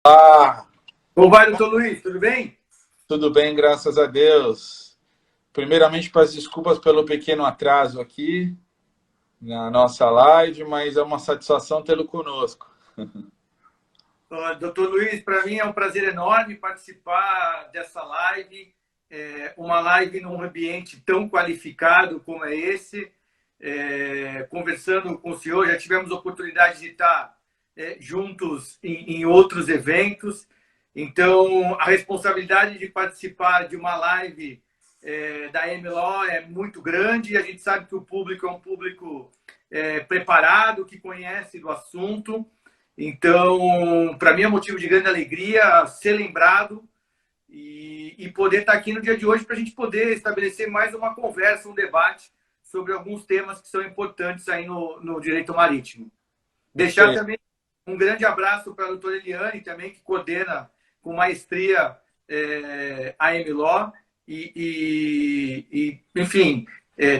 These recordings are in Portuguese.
Ah, Como vai, doutor Luiz? Tudo bem? tudo bem, graças a Deus. Primeiramente, peço desculpas pelo pequeno atraso aqui na nossa live, mas é uma satisfação tê-lo conosco. Doutor Luiz, para mim é um prazer enorme participar dessa live, uma live num ambiente tão qualificado como é esse. Conversando com o senhor, já tivemos oportunidade de estar juntos em outros eventos. Então, a responsabilidade de participar de uma live da MLO é muito grande. A gente sabe que o público é um público preparado, que conhece do assunto. Então, para mim é motivo de grande alegria ser lembrado e poder estar aqui no dia de hoje para a gente poder estabelecer mais uma conversa, um debate sobre alguns temas que são importantes aí no direito marítimo. Deixar Perfeito. também um grande abraço para a doutora Eliane, também, que coordena com maestria a MLO. Enfim,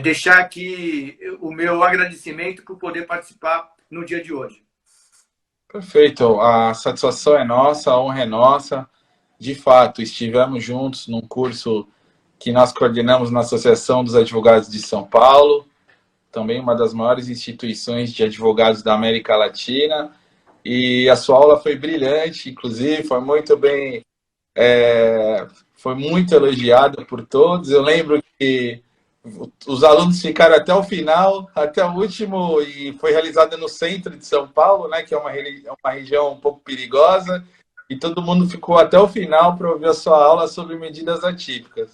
deixar aqui o meu agradecimento por poder participar no dia de hoje. Perfeito. A satisfação é nossa, a honra é nossa. De fato, estivemos juntos num curso que nós coordenamos na Associação dos Advogados de São Paulo, também uma das maiores instituições de advogados da América Latina. E a sua aula foi brilhante, inclusive, foi muito bem, foi muito elogiada por todos. Eu lembro que os alunos ficaram até o final, até o último, e foi realizada no centro de São Paulo, né, que é uma região um pouco perigosa, e todo mundo ficou até o final para ouvir a sua aula sobre medidas atípicas.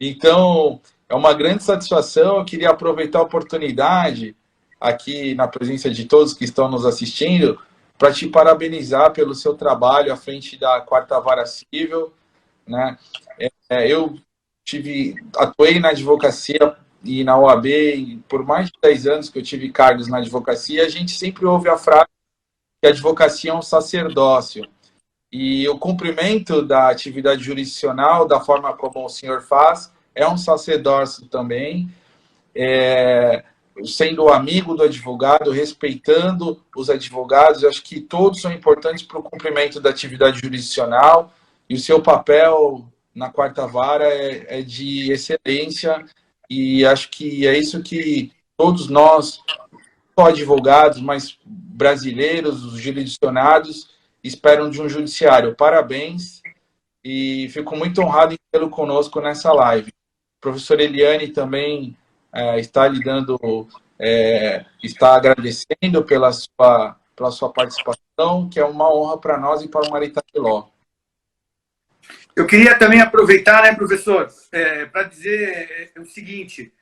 Então, é uma grande satisfação. Eu queria aproveitar a oportunidade, aqui na presença de todos que estão nos assistindo, para te parabenizar pelo seu trabalho à frente da Quarta Vara Civil, né? Eu atuei na advocacia e na OAB por mais de 10 anos que eu tive cargos na advocacia. A gente sempre ouve a frase que a advocacia é um sacerdócio. E o cumprimento da atividade jurisdicional, da forma como o senhor faz, é um sacerdócio também, sendo amigo do advogado, respeitando os advogados. Eu acho que todos são importantes para o cumprimento da atividade jurisdicional, e o seu papel na quarta vara é de excelência, e acho que é isso que todos nós, só advogados, mas brasileiros, os jurisdicionados, esperam de um judiciário. Parabéns, e fico muito honrado em tê-lo conosco nessa live. A professora Eliane também está lhe dando, está agradecendo pela sua participação, que é uma honra para nós e para o Maritime Law. Eu queria também aproveitar, né, professor, para dizer o seguinte: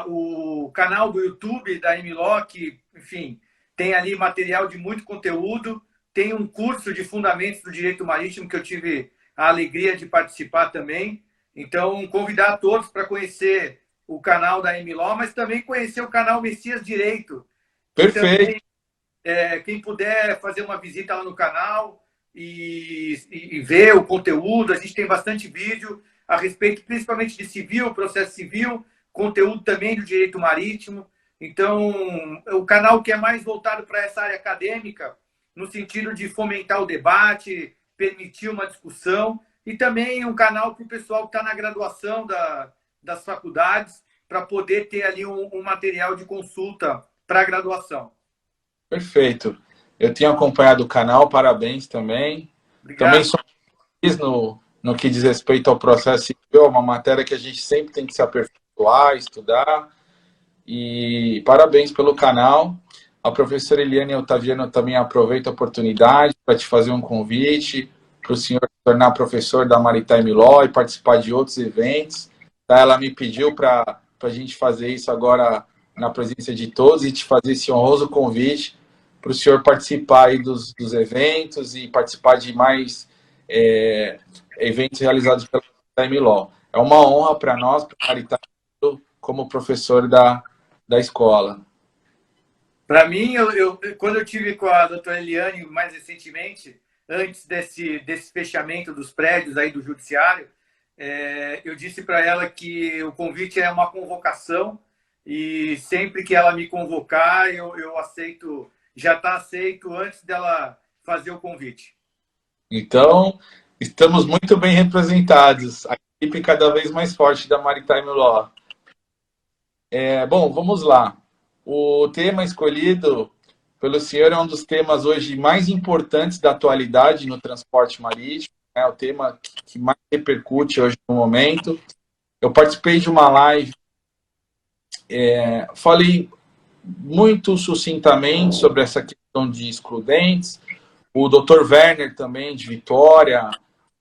o canal do YouTube da MLO, que, enfim, tem ali material de muito conteúdo, tem um curso de Fundamentos do Direito Marítimo que eu tive a alegria de participar também. Então, convidar a todos para conhecer o canal da MLO, mas também conhecer o canal Messias Direito, que Perfeito. também, quem puder fazer uma visita lá no canal e ver o conteúdo. A gente tem bastante vídeo a respeito, principalmente de civil, processo civil, conteúdo também do direito marítimo. Então, o canal que é mais voltado para essa área acadêmica, no sentido de fomentar o debate, permitir uma discussão, e também um canal para o pessoal que está na graduação das faculdades, para poder ter ali um material de consulta para a graduação. Perfeito. Eu tenho acompanhado o canal, parabéns também. Também Obrigado. sou feliz no que diz respeito ao processo civil, é uma matéria que a gente sempre tem que se aperfeiçoar, estudar. E parabéns pelo canal. A professora Eliane Otaviano também aproveita a oportunidade para te fazer um convite para o senhor se tornar professor da Maritime Law e participar de outros eventos. Tá? Ela me pediu para a gente fazer isso agora na presença de todos e te fazer esse honroso convite para o senhor participar aí dos eventos e participar de mais eventos realizados pela Maritime Law. É uma honra para nós, para a Maritime, como professor da escola. Para mim, quando eu tive com a doutora Eliane mais recentemente, antes desse fechamento dos prédios aí do judiciário, eu disse para ela que o convite é uma convocação e sempre que ela me convocar, eu aceito, já está aceito antes dela fazer o convite. Então, estamos muito bem representados. A equipe cada vez mais forte da Maritime Law. Bom, vamos lá. O tema escolhido pelo senhor é um dos temas hoje mais importantes da atualidade no transporte marítimo. É o tema que mais repercute hoje no momento. Eu participei de uma live, falei muito sucintamente sobre essa questão de excludentes. O Dr. Werner também, de Vitória,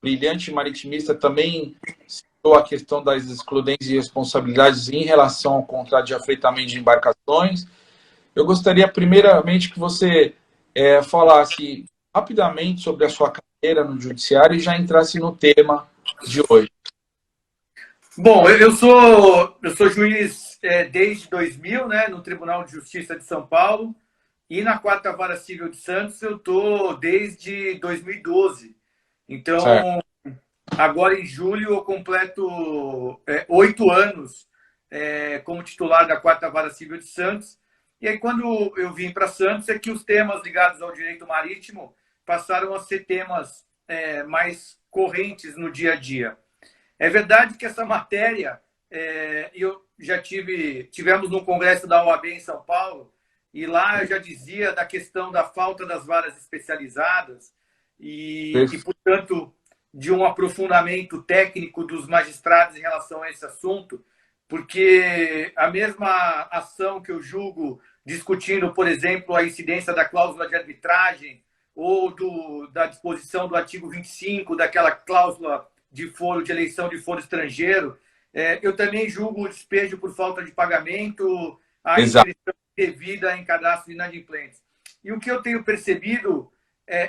brilhante maritimista, também citou a questão das excludentes e responsabilidades em relação ao contrato de afreitamento de embarcações. Eu gostaria, primeiramente, que você falasse rapidamente sobre a sua carreira no Judiciário e já entrasse no tema de hoje. Bom, eu sou juiz desde 2000, né, no Tribunal de Justiça de São Paulo, e na 4ª Vara Civil de Santos eu estou desde 2012. Então, certo. Agora em julho eu completo 8 anos como titular da 4ª Vara Civil de Santos. E aí, quando eu vim para Santos, é que os temas ligados ao direito marítimo passaram a ser temas mais correntes no dia a dia. É verdade que essa matéria, eu já tivemos no Congresso da OAB em São Paulo, e lá eu já dizia da questão da falta das varas especializadas e portanto, de um aprofundamento técnico dos magistrados em relação a esse assunto, porque a mesma ação que eu julgo discutindo, por exemplo, a incidência da cláusula de arbitragem ou da disposição do artigo 25, daquela cláusula de foro, de eleição de foro estrangeiro, eu também julgo o despejo por falta de pagamento, a inscrição devida em cadastro de inadimplentes. E o que eu tenho percebido,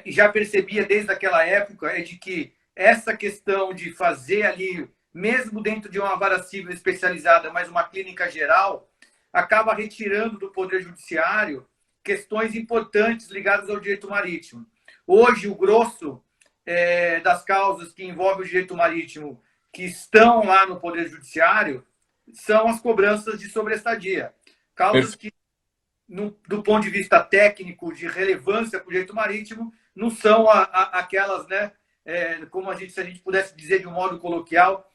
e já percebia desde aquela época, é de que essa questão de fazer ali, mesmo dentro de uma vara civil especializada, mas uma clínica geral, acaba retirando do Poder Judiciário questões importantes ligadas ao direito marítimo. Hoje, o grosso das causas que envolvem o direito marítimo que estão lá no Poder Judiciário são as cobranças de sobreestadia. Causas que, do ponto de vista técnico, de relevância para o direito marítimo, não são aquelas, né, como se a gente pudesse dizer de um modo coloquial,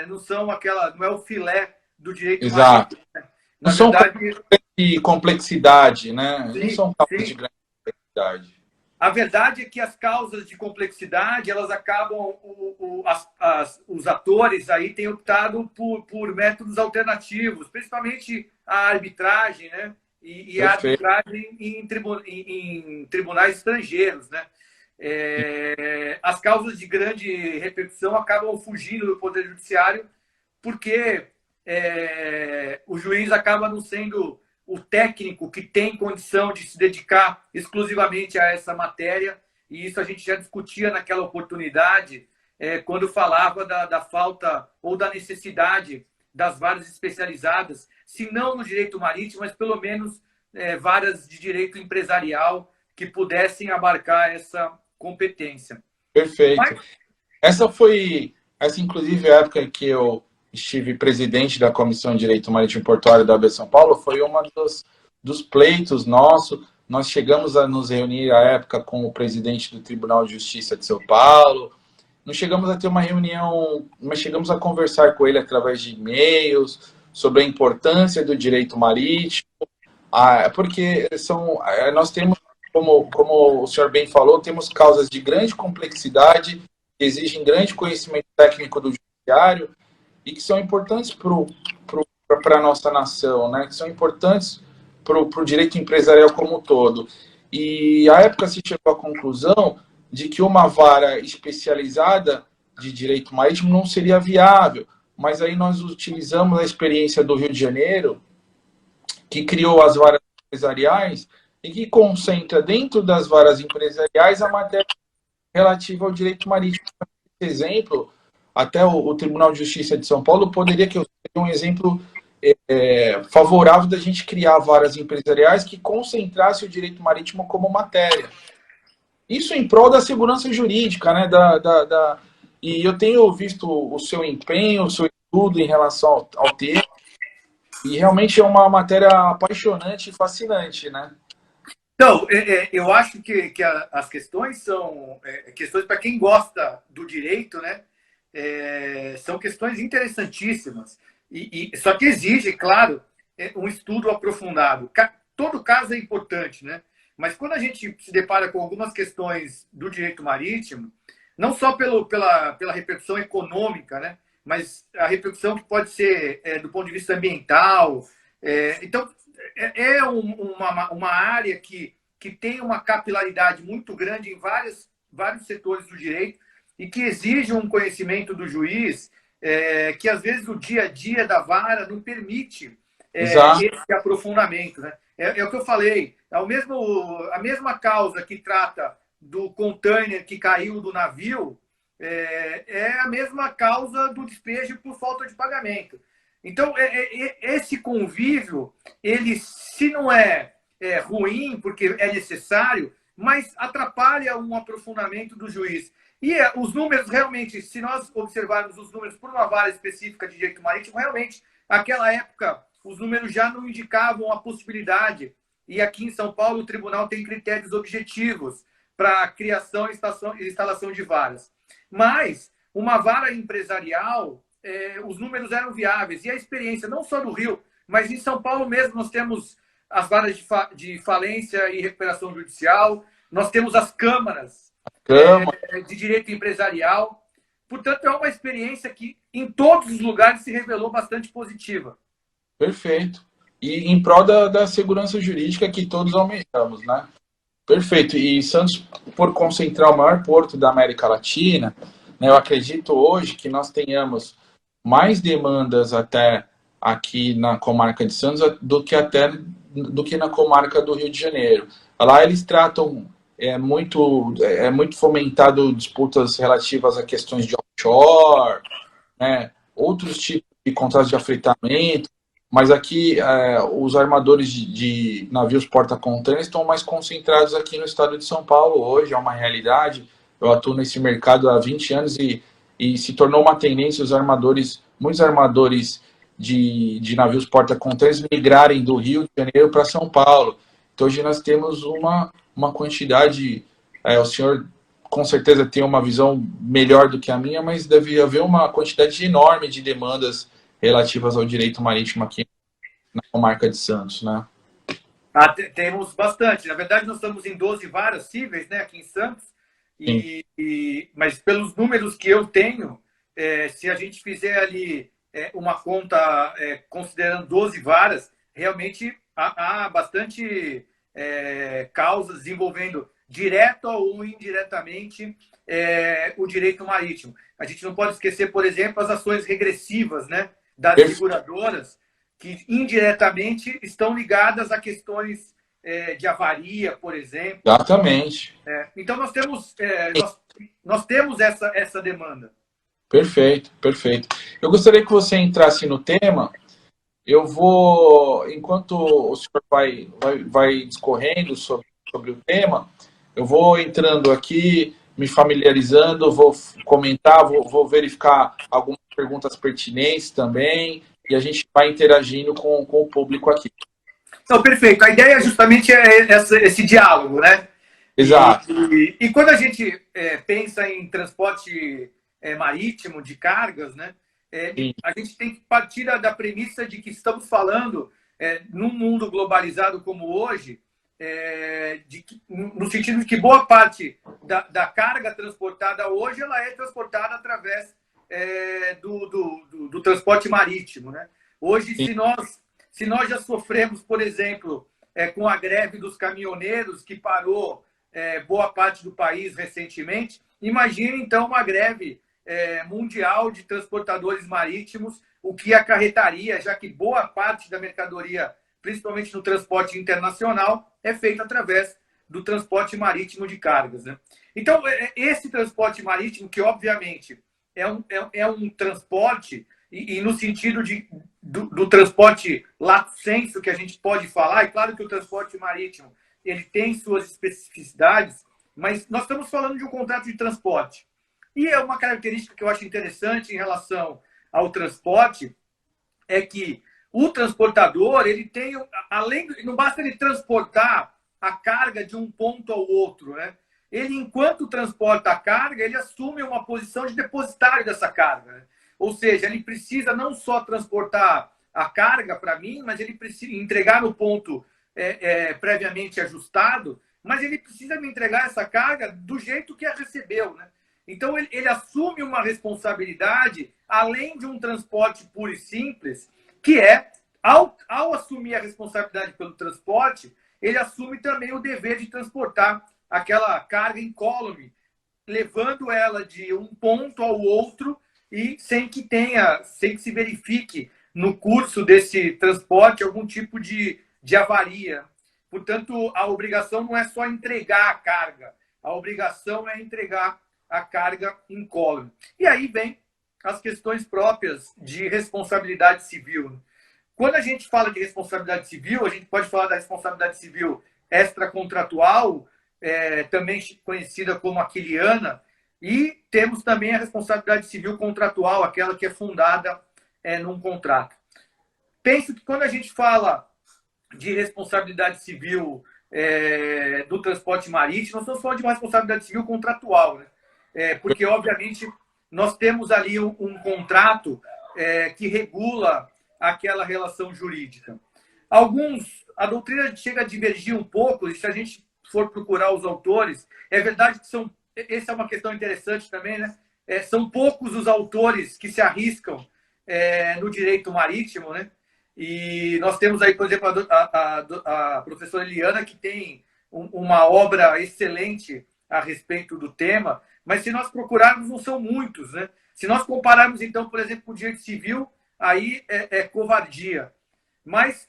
não são aquela, não é o filé do direito marítimo. Né? Não são causas de complexidade, né? Sim, não são causas de grande complexidade. A verdade é que as causas de complexidade, elas acabam, os atores aí têm optado por métodos alternativos, principalmente a arbitragem, né? E a arbitragem em tribunais estrangeiros, né? As causas de grande repercussão acabam fugindo do Poder Judiciário porque o juiz acaba não sendo o técnico que tem condição de se dedicar exclusivamente a essa matéria, e isso a gente já discutia naquela oportunidade, quando falava da falta ou da necessidade das varas especializadas, se não no direito marítimo, mas pelo menos varas de direito empresarial que pudessem abarcar essa competência. Perfeito. Essa inclusive, a época que eu estive presidente da Comissão de Direito Marítimo e Portuário da AB São Paulo, foi uma dos pleitos nossos. Nós chegamos a nos reunir, à época, com o presidente do Tribunal de Justiça de São Paulo. Não chegamos a ter uma reunião, mas chegamos a conversar com ele através de e-mails sobre a importância do direito marítimo, porque nós temos, como o senhor bem falou, temos causas de grande complexidade, que exigem grande conhecimento técnico do judiciário, e que são importantes para a nossa nação, né? Que são importantes para o direito empresarial como um todo. E à época se chegou à conclusão de que uma vara especializada de direito marítimo não seria viável, mas aí nós utilizamos a experiência do Rio de Janeiro, que criou as varas empresariais e que concentra dentro das varas empresariais a matéria relativa ao direito marítimo. Por exemplo, até o Tribunal de Justiça de São Paulo poderia ser um exemplo favorável da gente criar varas empresariais que concentrasse o direito marítimo como matéria. Isso em prol da segurança jurídica, né? E eu tenho visto o seu empenho, o seu estudo em relação ao tema, e realmente é uma matéria apaixonante e fascinante, né? Então, eu acho que as questões são questões para quem gosta do direito, né? São questões interessantíssimas. Só que exige, claro, um estudo aprofundado. Todo caso é importante, né? Mas quando a gente se depara com algumas questões do direito marítimo, não só pela repercussão econômica, né? Mas a repercussão que pode ser do ponto de vista ambiental. Então, uma área que tem uma capilaridade muito grande em vários setores do direito e que exige um conhecimento do juiz que, às vezes, o dia a dia da vara não permite esse aprofundamento. Né? É o que eu falei, a mesma causa que trata do container que caiu do navio é a mesma causa do despejo por falta de pagamento. Então, esse convívio, ele, se não é ruim, porque é necessário, mas atrapalha um aprofundamento do juiz. E os números, realmente, se nós observarmos os números por uma vara específica de direito marítimo, realmente, naquela época, os números já não indicavam a possibilidade. E aqui em São Paulo, o tribunal tem critérios objetivos para a criação e instalação de varas. Mas, uma vara empresarial, os números eram viáveis. E a experiência, não só do Rio, mas em São Paulo mesmo, nós temos as varas de falência e recuperação judicial, nós temos as câmaras de direito empresarial. Portanto, é uma experiência que, em todos os lugares, se revelou bastante positiva. Perfeito. E em prol da segurança jurídica que todos almejamos, né? Perfeito. E Santos, por concentrar o maior porto da América Latina, né, eu acredito hoje que nós tenhamos mais demandas até aqui na comarca de Santos do que na comarca do Rio de Janeiro. Lá eles tratam muito fomentado disputas relativas a questões de offshore, né, outros tipos de contratos de afretamento, mas aqui os armadores de navios porta-containers estão mais concentrados aqui no estado de São Paulo hoje, é uma realidade. Eu atuo nesse mercado há 20 anos e se tornou uma tendência muitos armadores de navios porta-containers migrarem do Rio de Janeiro para São Paulo. Então hoje nós temos uma quantidade, o senhor com certeza tem uma visão melhor do que a minha, mas deve haver uma quantidade enorme de demandas relativas ao direito marítimo aqui na comarca de Santos, né? Temos bastante. Na verdade, nós estamos em 12 varas cíveis, né, aqui em Santos, mas pelos números que eu tenho, se a gente fizer ali uma conta considerando 12 varas, realmente há bastante causas envolvendo direta ou indiretamente o direito marítimo. A gente não pode esquecer, por exemplo, as ações regressivas, né, das seguradoras, que indiretamente estão ligadas a questões de avaria, por exemplo. Exatamente. Então, nós temos essa demanda. Perfeito, perfeito. Eu gostaria que você entrasse no tema. Eu vou, enquanto o senhor vai discorrendo sobre o tema, eu vou entrando aqui, me familiarizando, vou comentar, vou verificar algumas perguntas pertinentes também, e a gente vai interagindo com o público aqui. Então, perfeito. A ideia justamente é esse diálogo, né? Exato. E quando a gente pensa em transporte marítimo de cargas, né? A gente tem que partir da premissa de que estamos falando, num mundo globalizado como hoje, no sentido de que boa parte da carga transportada hoje ela é transportada através do transporte marítimo, né? Hoje, se nós já sofremos, por exemplo, com a greve dos caminhoneiros, que parou boa parte do país recentemente, imagine, então, uma greve mundial de transportadores marítimos, o que acarretaria, já que boa parte da mercadoria, principalmente no transporte internacional, é feita através do transporte marítimo de cargas, né? Então, esse transporte marítimo, que obviamente é um transporte, e no sentido do transporte lato sensu, que a gente pode falar, é claro que o transporte marítimo ele tem suas especificidades, mas nós estamos falando de um contrato de transporte. E é uma característica que eu acho interessante em relação ao transporte, é que o transportador, ele tem, não basta ele transportar a carga de um ponto ao outro, né? Ele, enquanto transporta a carga, ele assume uma posição de depositário dessa carga, né? Ou seja, ele precisa não só transportar a carga para mim, mas ele precisa entregar no ponto previamente ajustado, mas ele precisa me entregar essa carga do jeito que a recebeu, né? Então, ele assume uma responsabilidade, além de um transporte puro e simples, que é, ao assumir a responsabilidade pelo transporte, ele assume também o dever de transportar aquela carga incólume, levando ela de um ponto ao outro e sem que se verifique no curso desse transporte algum tipo de avaria. Portanto, a obrigação não é só entregar a carga, a obrigação é entregar a carga incólume. E aí vem as questões próprias de responsabilidade civil. Quando a gente fala de responsabilidade civil, a gente pode falar da responsabilidade civil extracontratual, também conhecida como aquiliana, e temos também a responsabilidade civil contratual, aquela que é fundada num contrato. Penso que quando a gente fala de responsabilidade civil do transporte marítimo, nós estamos falando de uma responsabilidade civil contratual, né? Porque, obviamente, nós temos ali um contrato que regula aquela relação jurídica. A doutrina chega a divergir um pouco, e se a gente for procurar os autores, é verdade que essa é uma questão interessante também, né? São poucos os autores que se arriscam no direito marítimo, né? E nós temos aí, por exemplo, a professora Eliana, que tem uma obra excelente a respeito do tema, mas se nós procurarmos, não são muitos, né? Se nós compararmos, então, por exemplo, com o direito civil, aí é covardia. Mas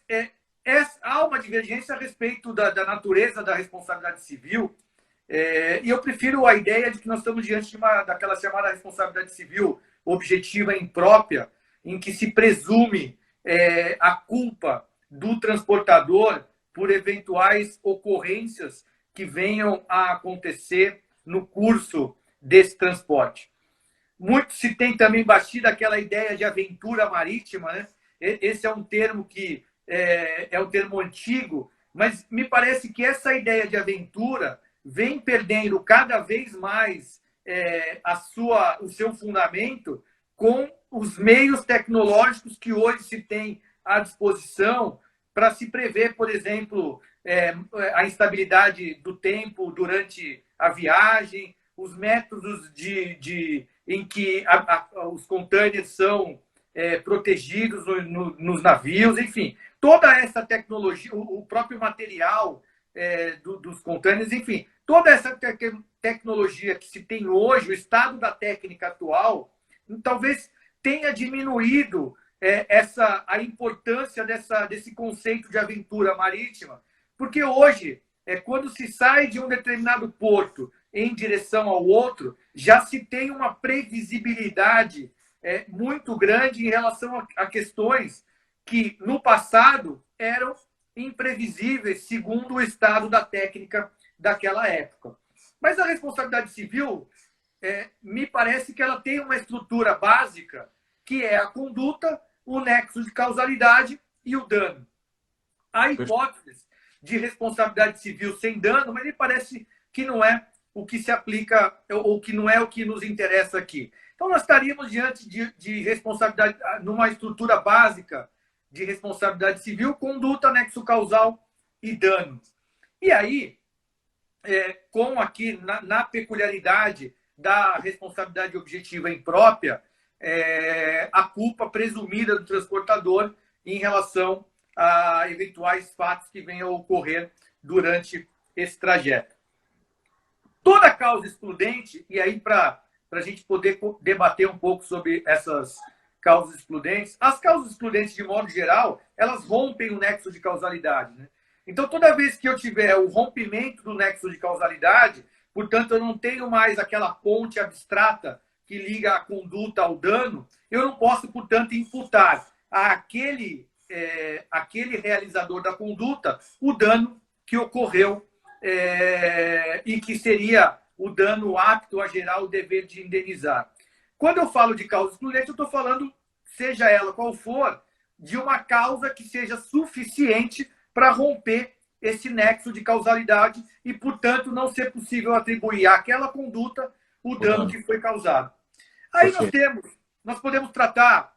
há uma divergência a respeito da natureza da responsabilidade civil, e eu prefiro a ideia de que nós estamos diante daquela chamada responsabilidade civil objetiva imprópria, em que se presume a culpa do transportador por eventuais ocorrências que venham a acontecer no curso desse transporte. Muito se tem também batido aquela ideia de aventura marítima, né? Esse é um termo que é um termo antigo, mas me parece que essa ideia de aventura vem perdendo cada vez mais o seu fundamento com os meios tecnológicos que hoje se tem à disposição para se prever, por exemplo, a instabilidade do tempo durante a viagem, os métodos em que os containers são protegidos nos navios, enfim, toda essa tecnologia, o próprio material dos containers, enfim, toda essa tecnologia que se tem hoje, o estado da técnica atual, talvez tenha diminuído a importância desse conceito de aventura marítima, porque hoje, quando se sai de um determinado porto em direção ao outro, já se tem uma previsibilidade muito grande em relação a questões que, no passado, eram imprevisíveis, segundo o estado da técnica daquela época. Mas a responsabilidade civil, me parece que ela tem uma estrutura básica, que é a conduta, o nexo de causalidade e o dano. Há hipóteses de responsabilidade civil sem dano, mas me parece que não é o que se aplica, ou que não é o que nos interessa aqui. Então, nós estaríamos diante de responsabilidade, numa estrutura básica de responsabilidade civil, conduta, nexo causal e dano. E aí, com aqui, na peculiaridade da responsabilidade objetiva imprópria, a culpa presumida do transportador em relação a eventuais fatos que venham a ocorrer durante esse trajeto. Toda causa excludente, e aí para a gente poder debater um pouco sobre essas causas excludentes, as causas excludentes, de modo geral, elas rompem o nexo de causalidade, né? Então, toda vez que eu tiver o rompimento do nexo de causalidade, portanto, eu não tenho mais aquela ponte abstrata que liga a conduta ao dano, eu não posso, portanto, imputar àquele realizador da conduta o dano que ocorreu e que seria o dano apto a gerar o dever de indenizar. Quando eu falo de causa excludente, eu estou falando, seja ela qual for, de uma causa que seja suficiente para romper esse nexo de causalidade e, portanto, não ser possível atribuir àquela conduta o dano que foi causado. Aí nós podemos tratar,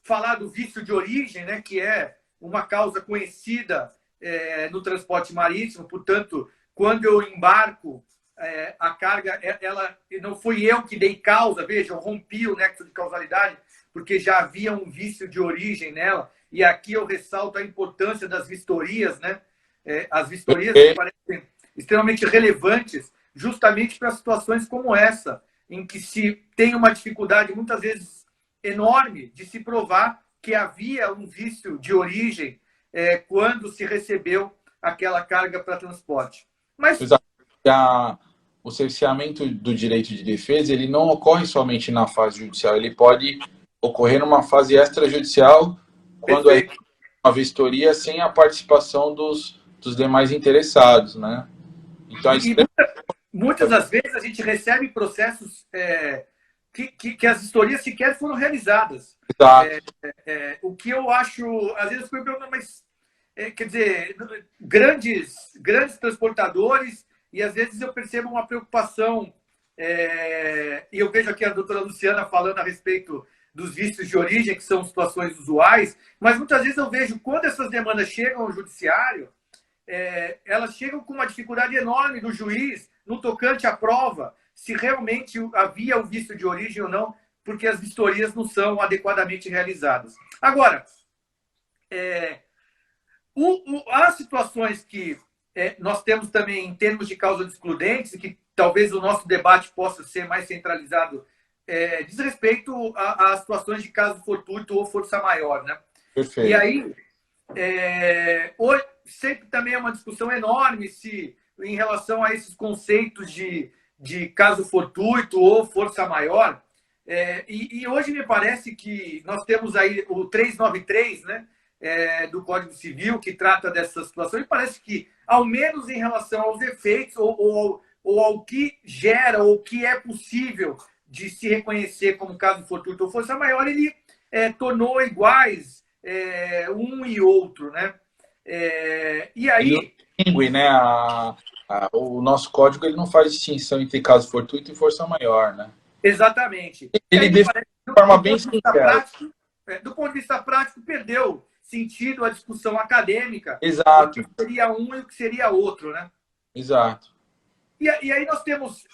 falar do vício de origem, né, que é uma causa conhecida no transporte marítimo. Portanto, quando eu embarco, a carga, ela não fui eu que dei causa, veja, eu rompi o nexo de causalidade, porque já havia um vício de origem nela, e aqui eu ressalto a importância das vistorias, né? As vistorias me parecem extremamente relevantes, justamente para situações como essa, em que se tem uma dificuldade, muitas vezes, enorme de se provar que havia um vício de origem quando se recebeu aquela carga para transporte. Mas o cerceamento do direito de defesa, ele não ocorre somente na fase judicial, ele pode ocorrer numa fase extrajudicial, quando é uma vistoria sem a participação dos demais interessados, né? Então, muitas das vezes a gente recebe processos que as vistorias sequer foram realizadas. O que eu acho, às vezes, eu fico perguntando, mas quer dizer, grandes transportadores, e às vezes eu percebo uma preocupação, e eu vejo aqui a doutora Luciana falando a respeito dos vícios de origem, que são situações usuais, mas muitas vezes eu vejo quando essas demandas chegam ao judiciário, elas chegam com uma dificuldade enorme do juiz no tocante à prova, se realmente havia o vício de origem ou não, porque as vistorias não são adequadamente realizadas. Agora, há situações que nós temos também em termos de causa de excludentes, que talvez o nosso debate possa ser mais centralizado, diz respeito a situações de caso fortuito ou força maior, né? Perfeito. E aí, hoje, sempre também é uma discussão enorme em relação a esses conceitos de caso fortuito ou força maior. E hoje me parece que nós temos aí o 393, né, do Código Civil, que trata dessa situação, e parece que, ao menos em relação aos efeitos ou ao que gera ou que é possível de se reconhecer como caso fortuito ou força maior, ele tornou iguais um e outro, né? E aí... né? O nosso código ele não faz distinção entre caso fortuito e força maior, né? Exatamente. Ele define de forma bem sincera. Do ponto de vista prático, perdeu sentido a discussão acadêmica. Exato. O que seria um e o que seria outro, né? Exato. E aí nós temos,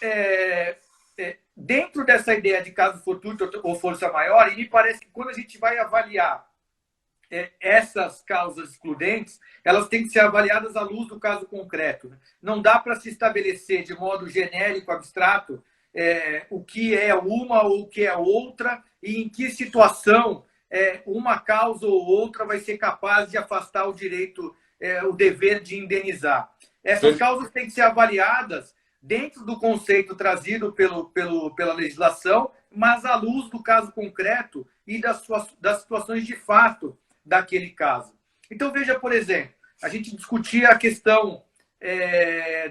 dentro dessa ideia de caso fortuito ou força maior, e me parece que quando a gente vai avaliar essas causas excludentes, elas têm que ser avaliadas à luz do caso concreto. Não dá para se estabelecer de modo genérico, abstrato, o que é uma ou o que é outra, e em que situação uma causa ou outra vai ser capaz de afastar o direito, o dever de indenizar. Essas causas têm que ser avaliadas dentro do conceito trazido pela legislação, mas à luz do caso concreto e das situações de fato daquele caso. Então, veja, por exemplo, a gente discutia a questão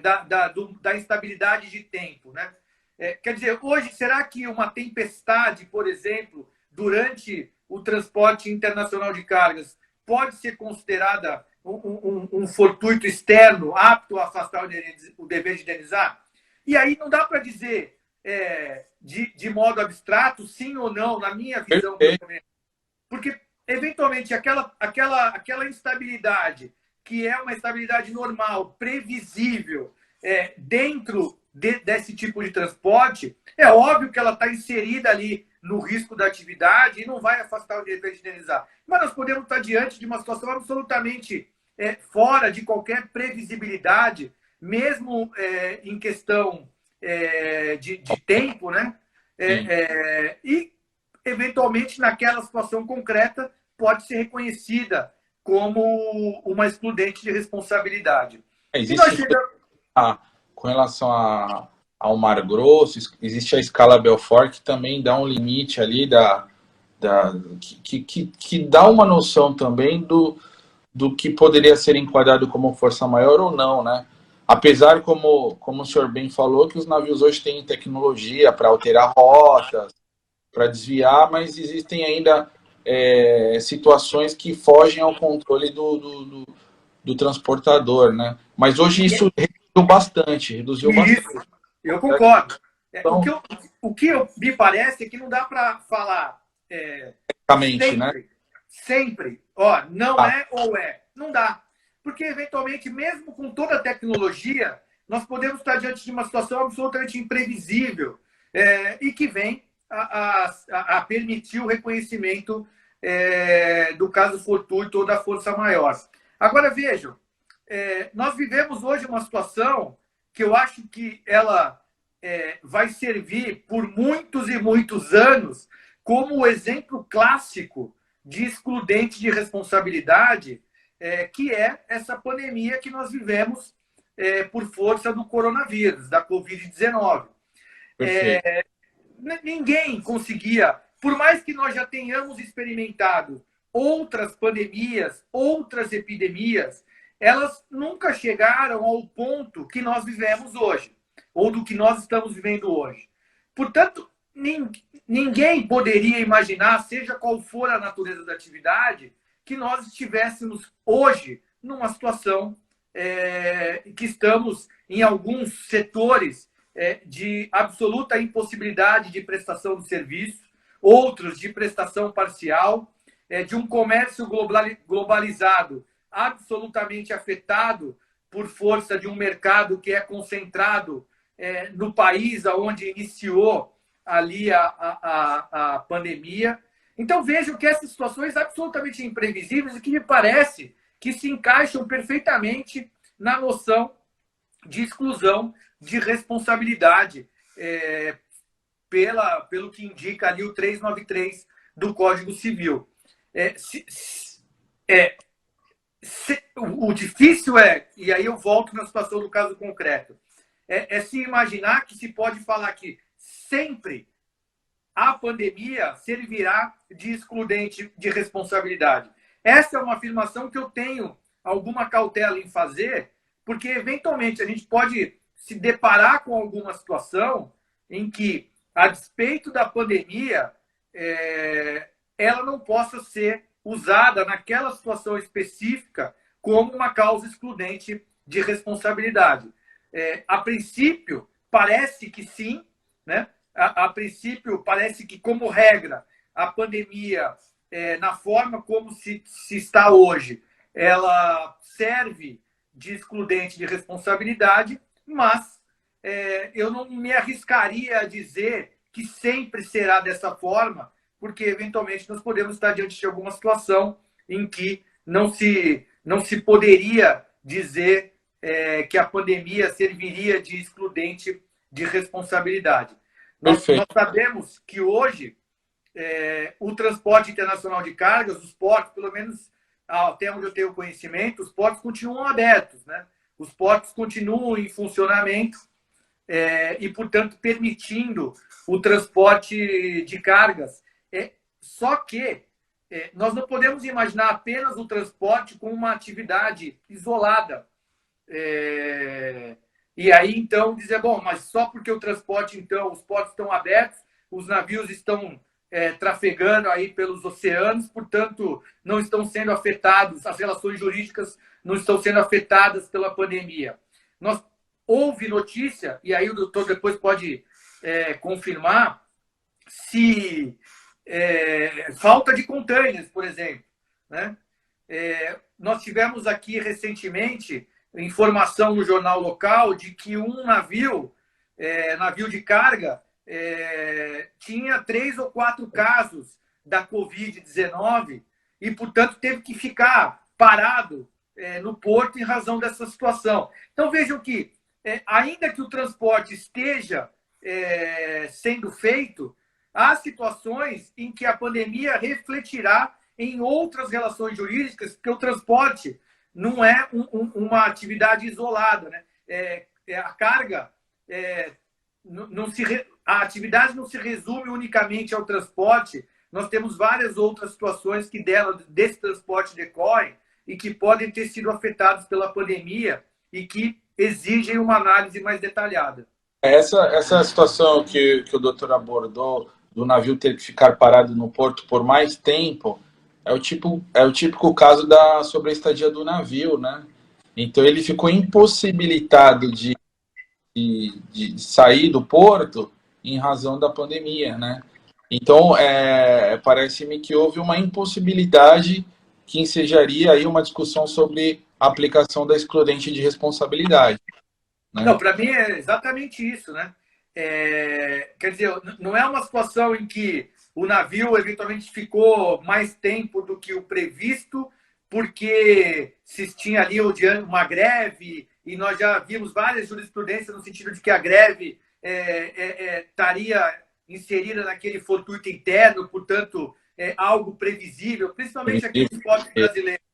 da instabilidade de tempo, né? Quer dizer, hoje, será que uma tempestade, por exemplo, durante o transporte internacional de cargas, pode ser considerada um fortuito externo apto a afastar o dever de indenizar? E aí não dá para dizer de modo abstrato, sim ou não, na minha visão, porque eventualmente aquela instabilidade, que é uma instabilidade normal, previsível, dentro desse tipo de transporte, é óbvio que ela está inserida ali no risco da atividade e não vai afastar o dever de indenizar. Mas nós podemos estar diante de uma situação absolutamente fora de qualquer previsibilidade, mesmo em questão de tempo, né? E, eventualmente, naquela situação concreta, pode ser reconhecida como uma excludente de responsabilidade. Com relação ao Mar Grosso, existe a escala Belfort, que também dá um limite ali, que dá uma noção também do que poderia ser enquadrado como força maior ou não, né? Apesar, como o senhor bem falou, que os navios hoje têm tecnologia para alterar rotas, para desviar, mas existem ainda situações que fogem ao controle do do transportador, né? Mas hoje isso reduziu bastante, reduziu bastante. Isso, eu concordo. Então, O que me parece é que não dá para falar basicamente, né? sempre, ó, não Ah, é ou é. Não dá. Porque, eventualmente, mesmo com toda a tecnologia, nós podemos estar diante de uma situação absolutamente imprevisível e que vem a permitir o reconhecimento do caso fortuito ou da força maior. Agora, vejam, nós vivemos hoje uma situação que eu acho que ela vai servir por muitos e muitos anos como o exemplo clássico de excludente de responsabilidade, que é essa pandemia que nós vivemos por força do coronavírus, da Covid-19. perfeito. Ninguém conseguia, por mais que nós já tenhamos experimentado outras pandemias, outras epidemias, elas nunca chegaram ao ponto que nós vivemos hoje, ou do que nós estamos vivendo hoje. Portanto, ninguém poderia imaginar, seja qual for a natureza da atividade, que nós estivéssemos hoje numa situação que estamos em alguns setores de absoluta impossibilidade de prestação de serviço, outros de prestação parcial, de um comércio globalizado absolutamente afetado por força de um mercado que é concentrado no país onde iniciou ali a pandemia. Então, vejo que essas situações absolutamente imprevisíveis e que me parece que se encaixam perfeitamente na noção de exclusão de responsabilidade pelo que indica ali o 393 do Código Civil. O difícil e aí eu volto na situação do caso concreto, se imaginar que se pode falar que sempre a pandemia servirá de excludente de responsabilidade. Essa é uma afirmação que eu tenho alguma cautela em fazer, porque eventualmente a gente pode se deparar com alguma situação em que, a despeito da pandemia, ela não possa ser usada naquela situação específica como uma causa excludente de responsabilidade. A princípio, parece que sim, né? A princípio, parece que, como regra, a pandemia, na forma como se está hoje, ela serve de excludente de responsabilidade, mas eu não me arriscaria a dizer que sempre será dessa forma, porque, eventualmente, nós podemos estar diante de alguma situação em que não se poderia dizer que a pandemia serviria de excludente de responsabilidade. Nós sabemos que hoje o transporte internacional de cargas, os portos, pelo menos até onde eu tenho conhecimento, os portos continuam abertos, né? Os portos continuam em funcionamento e, portanto, permitindo o transporte de cargas. Só que nós não podemos imaginar apenas o transporte como uma atividade isolada. E aí, então, dizer, bom, mas só porque o transporte, então, os portos estão abertos, os navios estão trafegando aí pelos oceanos, portanto, não estão sendo afetados, as relações jurídicas não estão sendo afetadas pela pandemia. Houve notícia, e aí o doutor depois pode confirmar, se falta de containers, por exemplo, né? Nós tivemos aqui recentemente informação no jornal local de que um navio de carga, tinha 3 ou 4 casos da Covid-19 e, portanto, teve que ficar parado no porto em razão dessa situação. Então, vejam que, ainda que o transporte esteja sendo feito, há situações em que a pandemia refletirá em outras relações jurídicas, porque o transporte não é uma atividade isolada, né? A carga a atividade não se resume unicamente ao transporte. Nós temos várias outras situações que desse transporte decorrem e que podem ter sido afetadas pela pandemia e que exigem uma análise mais detalhada. Essa situação que o doutor abordou, do navio ter que ficar parado no porto por mais tempo, é o típico caso sobre a estadia do navio, né? Então ele ficou impossibilitado de sair do porto em razão da pandemia, né? Então, parece-me que houve uma impossibilidade que ensejaria aí uma discussão sobre a aplicação da excludente de responsabilidade, Não, né? para mim é exatamente isso, né? Quer dizer, não é uma situação em que o navio eventualmente ficou mais tempo do que o previsto, porque se tinha ali uma greve, e nós já vimos várias jurisprudências no sentido de que a greve estaria inserida naquele fortuito interno, portanto, algo previsível, principalmente aqui nos portos brasileiros,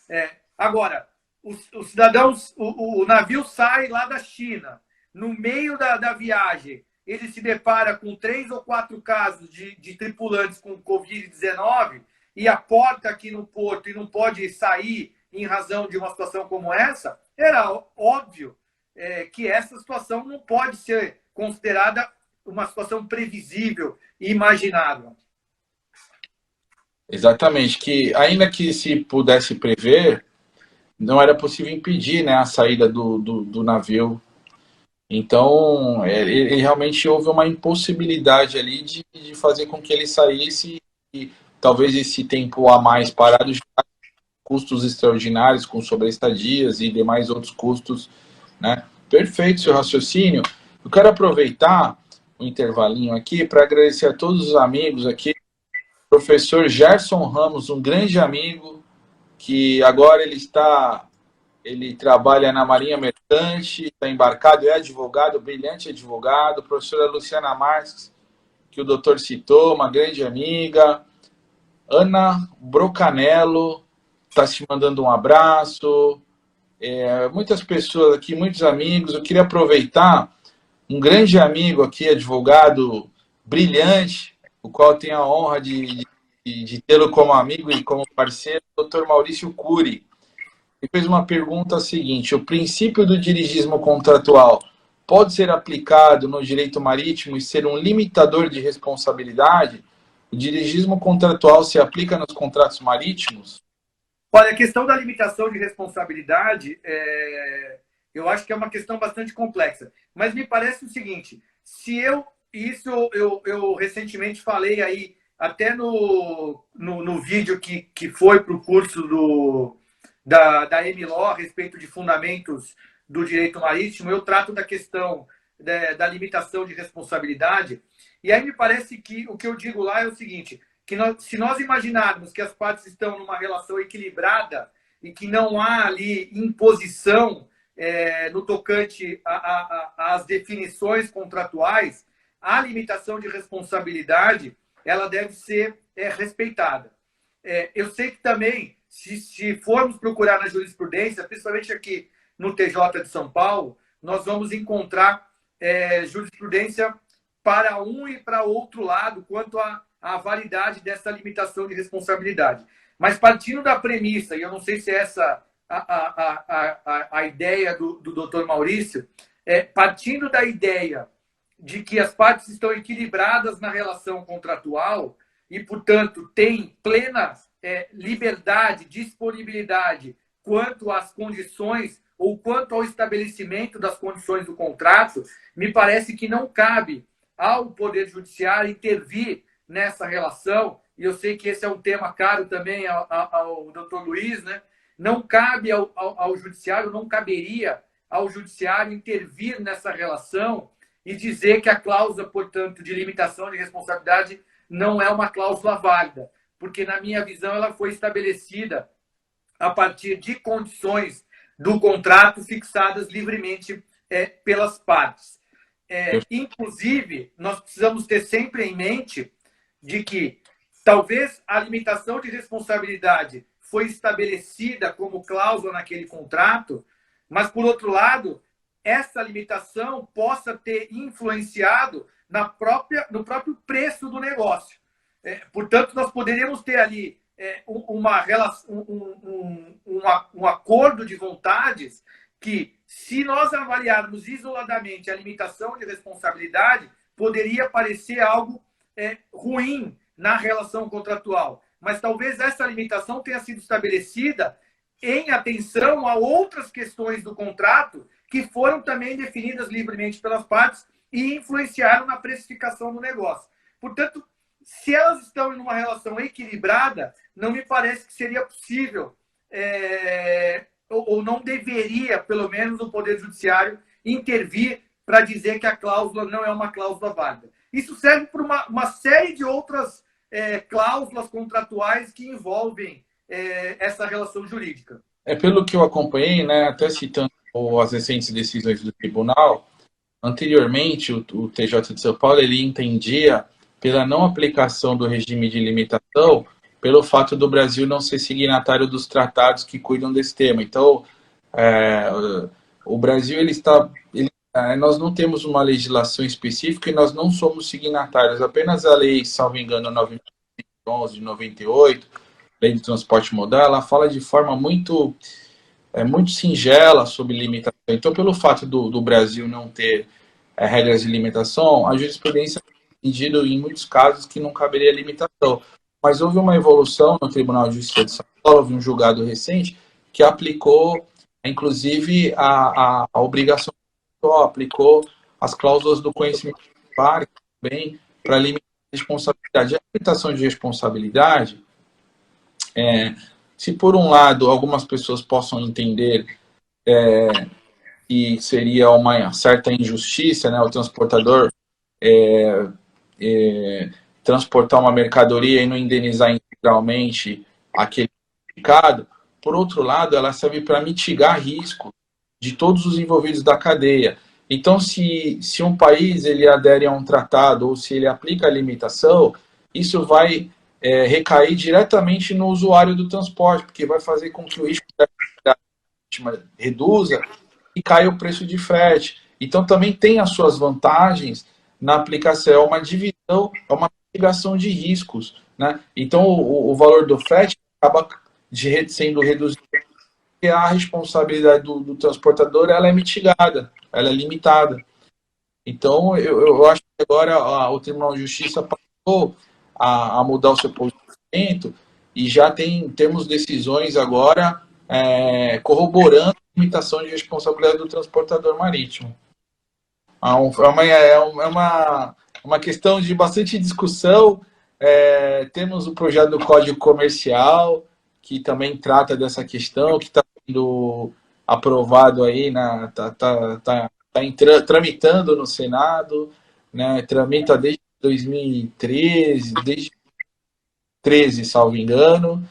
né? Agora, os cidadãos, o navio sai lá da China, no meio da viagem, ele se depara com 3 ou 4 casos de tripulantes com Covid-19 e aporta aqui no porto e não pode sair em razão de uma situação como essa, era óbvio que essa situação não pode ser considerada uma situação previsível e imaginável. Exatamente, que ainda que se pudesse prever, não era possível impedir, né, a saída do navio. Então, ele realmente houve uma impossibilidade ali de fazer com que ele saísse e talvez esse tempo a mais parado de custos extraordinários com sobreestadias e demais outros custos, né? Perfeito seu raciocínio. Eu quero aproveitar o intervalinho aqui para agradecer a todos os amigos aqui. Professor Gerson Ramos, um grande amigo, que agora ele trabalha na Marinha Mercante, está embarcado, é advogado, brilhante advogado. Professora Luciana Marques, que o doutor citou, uma grande amiga. Ana Brocanello está te mandando um abraço. Muitas pessoas aqui, muitos amigos. Eu queria aproveitar um grande amigo aqui, advogado brilhante, o qual tenho a honra de tê-lo como amigo e como parceiro, o doutor Maurício Cury. Ele fez uma pergunta seguinte: o princípio do dirigismo contratual pode ser aplicado no direito marítimo e ser um limitador de responsabilidade? O dirigismo contratual se aplica nos contratos marítimos? Olha, a questão da limitação de responsabilidade, eu acho que é uma questão bastante complexa. Mas me parece o seguinte: eu recentemente falei aí, até no vídeo que foi para o curso da EMILO a respeito de fundamentos do direito marítimo, eu trato da questão da limitação de responsabilidade. E aí me parece que o que eu digo lá é o seguinte: que se nós imaginarmos que as partes estão numa relação equilibrada e que não há ali imposição no tocante às definições contratuais, a limitação de responsabilidade ela deve ser respeitada. Eu sei que também, se formos procurar na jurisprudência, principalmente aqui no TJ de São Paulo, nós vamos encontrar jurisprudência para um e para outro lado quanto à validade dessa limitação de responsabilidade. Mas partindo da premissa, e eu não sei se é essa a ideia do Dr. Maurício, partindo da ideia de que as partes estão equilibradas na relação contratual e, portanto, têm plena liberdade, disponibilidade quanto às condições ou quanto ao estabelecimento das condições do contrato, me parece que não cabe ao Poder Judiciário intervir nessa relação, e eu sei que esse é um tema caro também ao doutor Luiz, né? Não cabe ao Judiciário, não caberia ao Judiciário intervir nessa relação e dizer que a cláusula, portanto, de limitação de responsabilidade não é uma cláusula válida, porque, na minha visão, ela foi estabelecida a partir de condições do contrato fixadas livremente pelas partes. Inclusive, nós precisamos ter sempre em mente de que talvez a limitação de responsabilidade foi estabelecida como cláusula naquele contrato, mas, por outro lado, essa limitação possa ter influenciado no próprio preço do negócio. Portanto, nós poderíamos ter ali um acordo de vontades que, se nós avaliarmos isoladamente a limitação de responsabilidade, poderia parecer algo ruim na relação contratual. Mas talvez essa limitação tenha sido estabelecida em atenção a outras questões do contrato que foram também definidas livremente pelas partes e influenciaram na precificação do negócio. Portanto, se elas estão em uma relação equilibrada, não me parece que seria possível, ou não deveria, pelo menos, o Poder Judiciário intervir para dizer que a cláusula não é uma cláusula válida. Isso serve para uma série de outras cláusulas contratuais que envolvem essa relação jurídica. Pelo que eu acompanhei, né, até citando as recentes decisões do tribunal, anteriormente o TJ de São Paulo ele entendia pela não aplicação do regime de limitação pelo fato do Brasil não ser signatário dos tratados que cuidam desse tema. Então, o Brasil nós não temos uma legislação específica e nós não somos signatários. Apenas a lei, salvo engano, 911 de 98, lei de transporte modal, ela fala de forma muito singela sobre limitação. Então, pelo fato do Brasil não ter regras de limitação, a jurisprudência tem entendido em muitos casos que não caberia limitação. Mas houve uma evolução no Tribunal de Justiça de São Paulo, houve um julgado recente que aplicou, inclusive, a obrigação, aplicou as cláusulas do conhecimento também para limitar a responsabilidade. A limitação de responsabilidade, se por um lado algumas pessoas possam entender que seria uma certa injustiça, né, o transportador transportar uma mercadoria e não indenizar integralmente aquele mercado, por outro lado, ela serve para mitigar risco de todos os envolvidos da cadeia. Então, se um país ele adere a um tratado ou se ele aplica a limitação, isso vai recair diretamente no usuário do transporte, porque vai fazer com que o risco da vítima reduza e caia o preço de frete. Então, também tem as suas vantagens na aplicação, é uma divisão, é uma mitigação de riscos, né? Então, o valor do frete acaba sendo reduzido porque a responsabilidade do transportador ela é mitigada, ela é limitada. Então, eu acho que agora o Tribunal de Justiça passou a mudar o seu posicionamento e já temos decisões agora corroborando a limitação de responsabilidade do transportador marítimo. É uma questão de bastante discussão. Temos o projeto do Código Comercial, que também trata dessa questão, que está sendo aprovado aí, tramitando no Senado, né? Tramita desde 2013, desde 2013, salvo engano,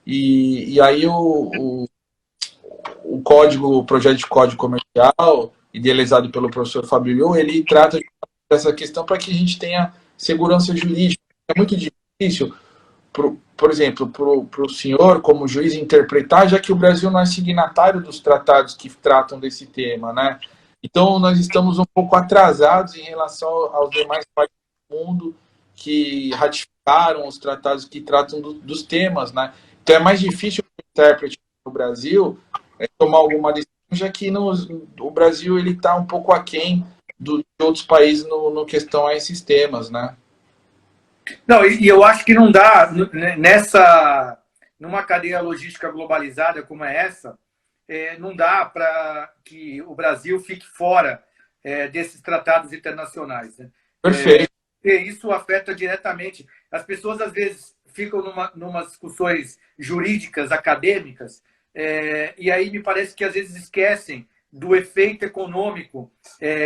e aí o projeto de Código Comercial, idealizado pelo professor Fábio Liu, ele trata dessa questão para que a gente tenha segurança jurídica. É muito difícil, por exemplo, para o senhor, como juiz, interpretar, já que o Brasil não é signatário dos tratados que tratam desse tema, né? Então, nós estamos um pouco atrasados em relação aos demais países do mundo que ratificaram os tratados que tratam dos temas, né? Então, é mais difícil para o intérprete no Brasil tomar alguma decisão, já que o Brasil está um pouco aquém de outros países no questão a esses temas, né? Não, e eu acho que não dá, numa cadeia logística globalizada como é essa, não dá para que o Brasil fique fora desses tratados internacionais. Né? Perfeito. Isso afeta diretamente. As pessoas, às vezes, ficam numa discussões jurídicas, acadêmicas, e aí me parece que, às vezes, esquecem do efeito econômico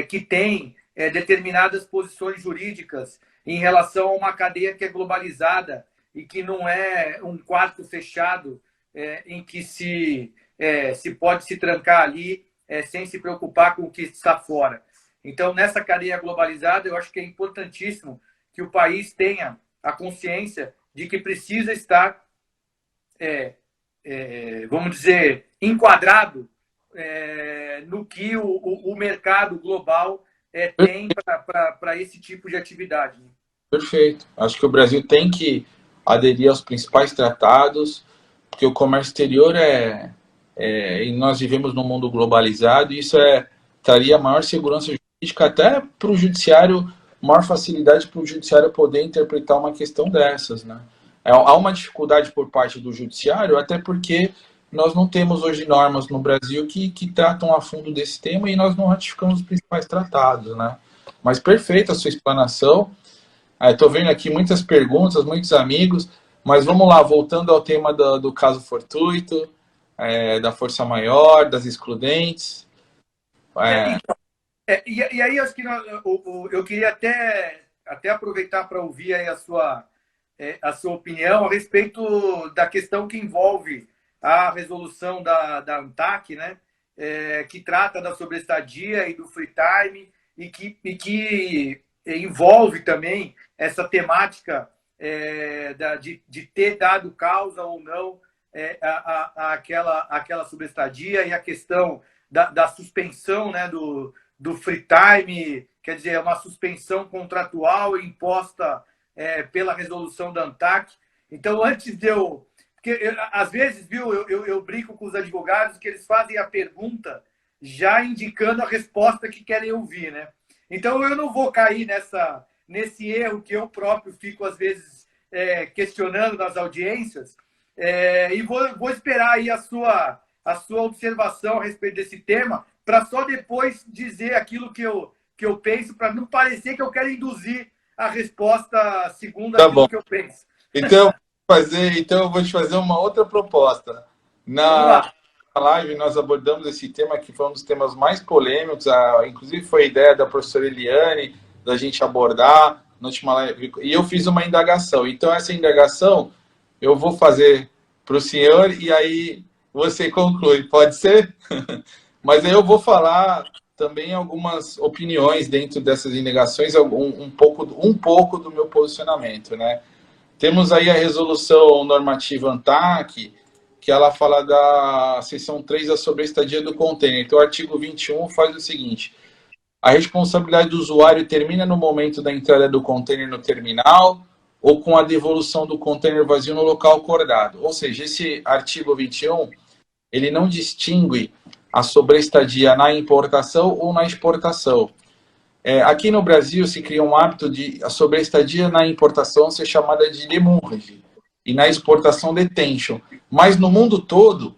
que tem determinadas posições jurídicas em relação a uma cadeia que é globalizada e que não é um quarto fechado em que se pode se trancar ali sem se preocupar com o que está fora. Então, nessa cadeia globalizada, eu acho que é importantíssimo que o país tenha a consciência de que precisa estar, vamos dizer, enquadrado no que o mercado global tem para esse tipo de atividade. Né? Perfeito. Acho que o Brasil tem que aderir aos principais tratados, porque o comércio exterior e nós vivemos num mundo globalizado, e isso traria maior segurança jurídica até para o judiciário, maior facilidade para o judiciário poder interpretar uma questão dessas, né? Há uma dificuldade por parte do judiciário, até porque nós não temos hoje normas no Brasil que tratam a fundo desse tema e nós não ratificamos os principais tratados, né? Mas perfeita a sua explanação. Estou vendo aqui muitas perguntas, muitos amigos, mas vamos lá, voltando ao tema do caso fortuito, da força maior, das excludentes. E aí, acho que eu queria até aproveitar para ouvir aí a sua opinião a respeito da questão que envolve a resolução da ANTAC, né? Que trata da sobreestadia e do free time, e que envolve também essa temática de ter dado causa ou não àquela sobreestadia, e a questão da suspensão, né, do free time, quer dizer, uma suspensão contratual imposta pela resolução da ANTAC. Então, antes de eu... Porque, às vezes, viu, eu brinco com os advogados que eles fazem a pergunta já indicando a resposta que querem ouvir, né? Então, eu não vou cair nesse erro que eu próprio fico, às vezes, questionando nas audiências, e vou esperar aí a sua observação a respeito desse tema, para só depois dizer aquilo que eu penso, para não parecer que eu quero induzir a resposta segundo aquilo que eu penso. Então eu vou te fazer uma outra proposta. Na live nós abordamos esse tema, que foi um dos temas mais polêmicos, inclusive foi a ideia da professora Eliane, da gente abordar na última live, e eu fiz uma indagação. Então essa indagação eu vou fazer para o senhor e aí você conclui, pode ser? Mas aí eu vou falar também algumas opiniões dentro dessas indagações, um pouco do meu posicionamento, né? Temos aí a resolução normativa ANTAC, que ela fala da seção 3 da sobreestadia do container. Então, o artigo 21 faz o seguinte: a responsabilidade do usuário termina no momento da entrada do container no terminal ou com a devolução do container vazio no local acordado. Ou seja, esse artigo 21, ele não distingue a sobreestadia na importação ou na exportação. Aqui no Brasil se cria um hábito de a sobreestadia na importação ser chamada de demurrage e na exportação detention. Mas no mundo todo,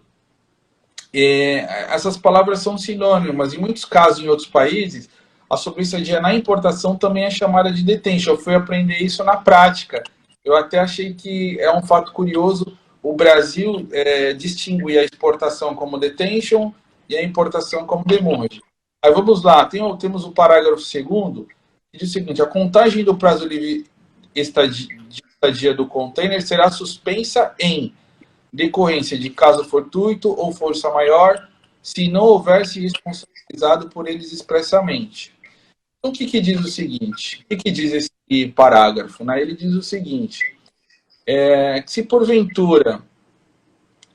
essas palavras são sinônimas. Em muitos casos, em outros países, a sobreestadia na importação também é chamada de detention. Eu fui aprender isso na prática. Eu até achei que é um fato curioso o Brasil distinguir a exportação como detention e a importação como demurrage. Aí vamos lá, temos o parágrafo 2º, que diz o seguinte: a contagem do prazo livre de estadia do container será suspensa em decorrência de caso fortuito ou força maior, se não houver se responsabilizado por eles expressamente. Então, o que diz o seguinte? O que diz esse parágrafo? Né? Ele diz o seguinte: se porventura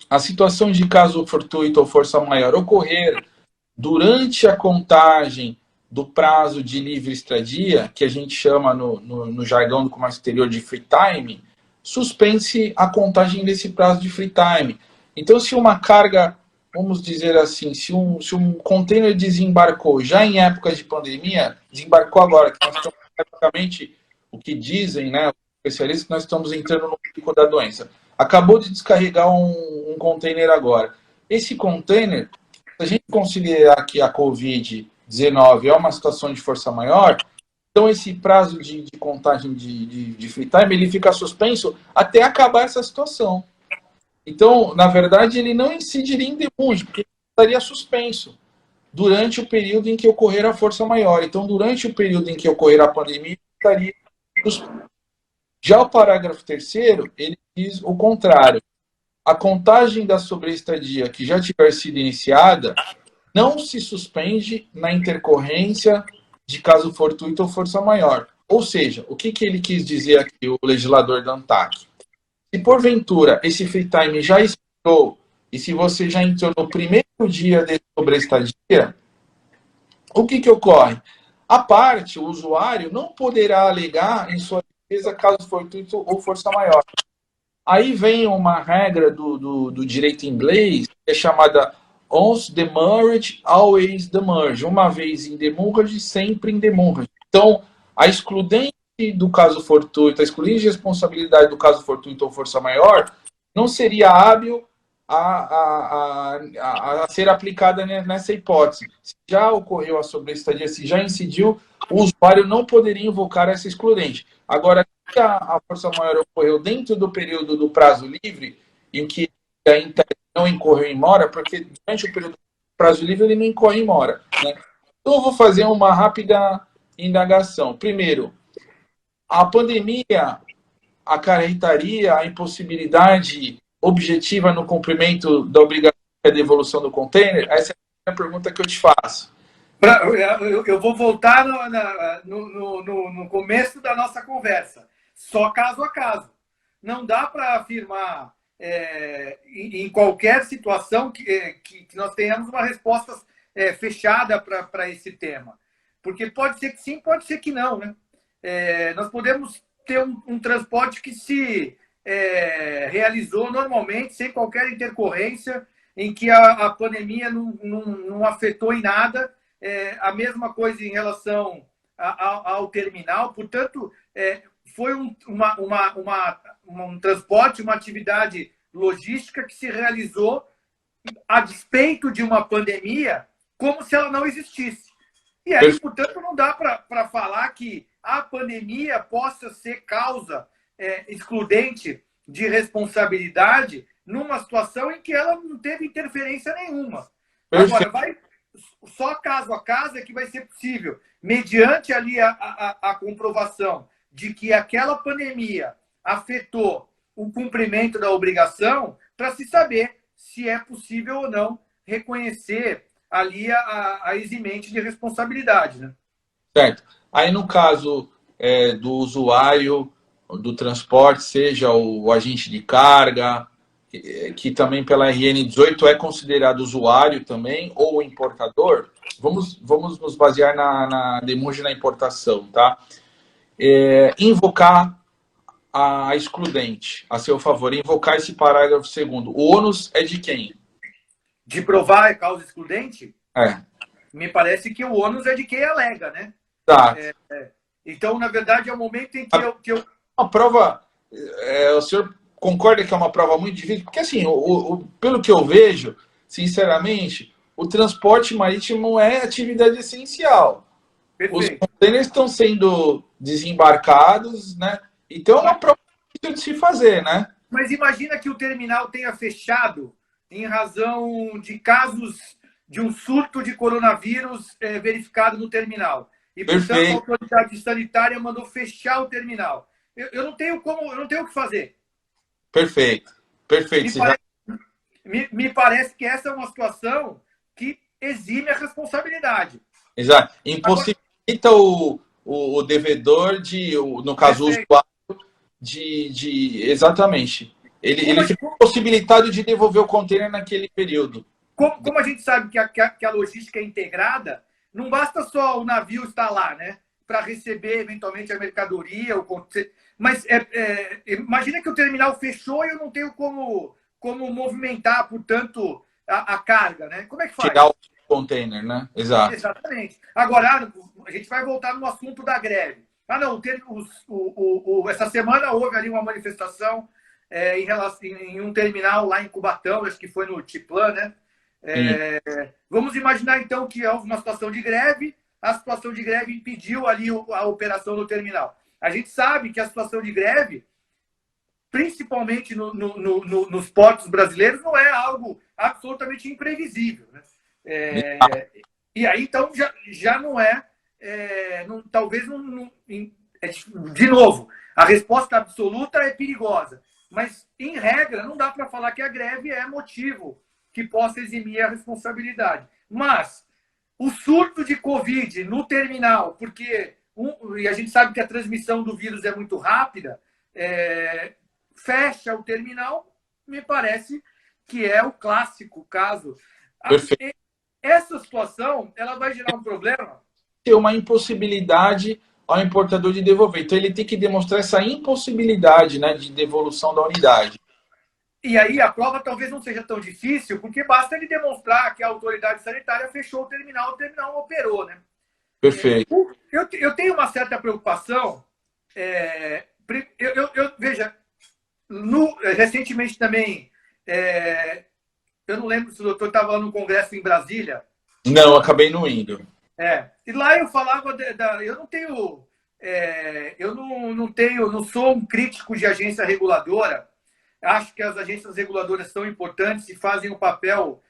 a situação de caso fortuito ou força maior ocorrer durante a contagem do prazo de livre estadia, que a gente chama no jargão do comércio exterior de free time, suspende-se a contagem desse prazo de free time. Então, se uma carga, vamos dizer assim, se um container desembarcou já em época de pandemia, desembarcou agora, que nós estamos praticamente, o que dizem, né, os especialistas, que nós estamos entrando no pico da doença. Acabou de descarregar um container agora. Esse container, se a gente considerar que a Covid-19 é uma situação de força maior, então esse prazo de contagem de free time, ele fica suspenso até acabar essa situação. Então, na verdade, ele não incidiria em demurrage, porque ele estaria suspenso durante o período em que ocorrer a força maior. Então, durante o período em que ocorrer a pandemia, ele estaria suspenso. Já o parágrafo 3º, ele diz o contrário. A contagem da sobreestadia que já tiver sido iniciada não se suspende na intercorrência de caso fortuito ou força maior. Ou seja, o que ele quis dizer aqui, o legislador da ANTAC? Se porventura esse free time já expirou e se você já entrou no primeiro dia de sobreestadia, o que ocorre? A parte, o usuário, não poderá alegar em sua defesa caso fortuito ou força maior. Aí vem uma regra do direito inglês, que é chamada once demurrage, always demurrage. Uma vez em demurrage, sempre em demurrage. Então, a excludente do caso fortuito, a excludente de responsabilidade do caso fortuito ou força maior, não seria hábil a ser aplicada nessa hipótese. Se já ocorreu a sobreestadia, se já incidiu, o usuário não poderia invocar essa excludente. Agora, se a força maior ocorreu dentro do período do prazo livre, em que a não incorreu em mora, porque durante o período do prazo livre ele não incorre em mora, né? Então, eu vou fazer uma rápida indagação. Primeiro, a pandemia acarretaria a impossibilidade objetiva no cumprimento da obrigação de devolução do container? Essa é a pergunta que eu te faço. Eu vou voltar no começo da nossa conversa. Só caso a caso. Não dá para afirmar em qualquer situação que nós tenhamos uma resposta fechada para esse tema. Porque pode ser que sim, pode ser que não, né? Nós podemos ter um transporte que se realizou normalmente, sem qualquer intercorrência, em que a pandemia não afetou em nada. A mesma coisa em relação ao terminal. Portanto, foi um transporte, uma atividade logística que se realizou a despeito de uma pandemia, como se ela não existisse. E aí, portanto, não dá para falar que a pandemia possa ser causa excludente de responsabilidade numa situação em que ela não teve interferência nenhuma. Agora, só caso a caso é que vai ser possível, mediante ali a comprovação de que aquela pandemia afetou o cumprimento da obrigação, para se saber se é possível ou não reconhecer ali a eximente de responsabilidade, né? Certo. Aí, no caso do usuário do transporte, seja o agente de carga, que também pela RN 18 é considerado usuário também, ou o importador, vamos nos basear na demurge na importação, tá? Invocar a excludente a seu favor, invocar esse parágrafo segundo. O ônus é de quem? De provar a causa excludente? É. Me parece que o ônus é de quem alega, né? Tá. Então, na verdade, é o momento em que eu... Uma prova... o senhor concorda que é uma prova muito difícil? Porque, assim, pelo que eu vejo, sinceramente, o transporte marítimo é atividade essencial. Perfeito. Os containers estão sendo desembarcados, né? Então, é uma prova difícil de se fazer, né? Mas imagina que o terminal tenha fechado em razão de casos de um surto de coronavírus verificado no terminal. E, portanto, a autoridade sanitária mandou fechar o terminal. Eu não tenho o que fazer. Perfeito. Me parece que essa é uma situação que exime a responsabilidade. Exato. Impossibilita o devedor no caso, o usuário, exatamente. Ele fica impossibilitado de devolver o container naquele período. Como a gente sabe que a logística é integrada, não basta só o navio estar lá, né? Para receber, eventualmente, a mercadoria. Mas imagina que o terminal fechou e eu não tenho como movimentar, portanto, a carga, né? Como é que faz? Tirar o container, né? Exato. Exatamente. Agora, a gente vai voltar no assunto da greve. Não, essa semana houve ali uma manifestação em um terminal lá em Cubatão, acho que foi no Tiplan, né? Vamos imaginar, então, que houve uma situação de greve, a situação de greve impediu ali a operação do terminal. A gente sabe que a situação de greve, principalmente nos portos brasileiros, não é algo absolutamente imprevisível, né? E aí, então, já não é... talvez não... De novo, a resposta absoluta é perigosa. Mas, em regra, não dá para falar que a greve é motivo que possa eximir a responsabilidade. Mas o surto de Covid no terminal, porque e a gente sabe que a transmissão do vírus é muito rápida, fecha o terminal, me parece que é o clássico caso. Perfeito. Essa situação ela vai gerar um problema. Ter uma impossibilidade ao importador de devolver. Então, ele tem que demonstrar essa impossibilidade, né, de devolução da unidade. E aí a prova talvez não seja tão difícil, porque basta ele demonstrar que a autoridade sanitária fechou o terminal operou, né? Perfeito. Eu tenho uma certa preocupação. Veja, recentemente também eu não lembro se o doutor estava no congresso em Brasília. Não, acabei não indo. E lá eu falava, eu não tenho, não sou um crítico de agência reguladora. Acho que as agências reguladoras são importantes e fazem um papel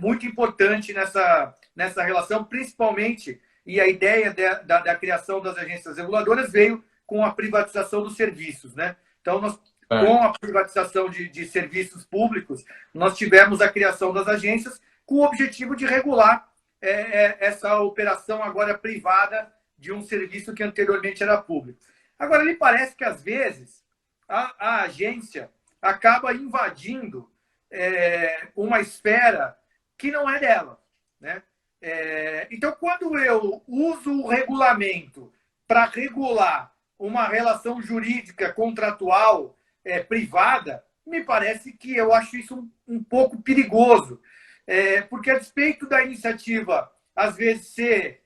muito importante nessa relação, principalmente, e a ideia da criação das agências reguladoras veio com a privatização dos serviços, né? Então, com a privatização de serviços públicos, nós tivemos a criação das agências com o objetivo de regular essa operação agora privada de um serviço que anteriormente era público. Agora, me parece que, às vezes, a agência acaba invadindo uma esfera que não é dela, né? Então, quando eu uso o regulamento para regular uma relação jurídica contratual privada, me parece que eu acho isso um pouco perigoso, porque a despeito da iniciativa, às vezes, ser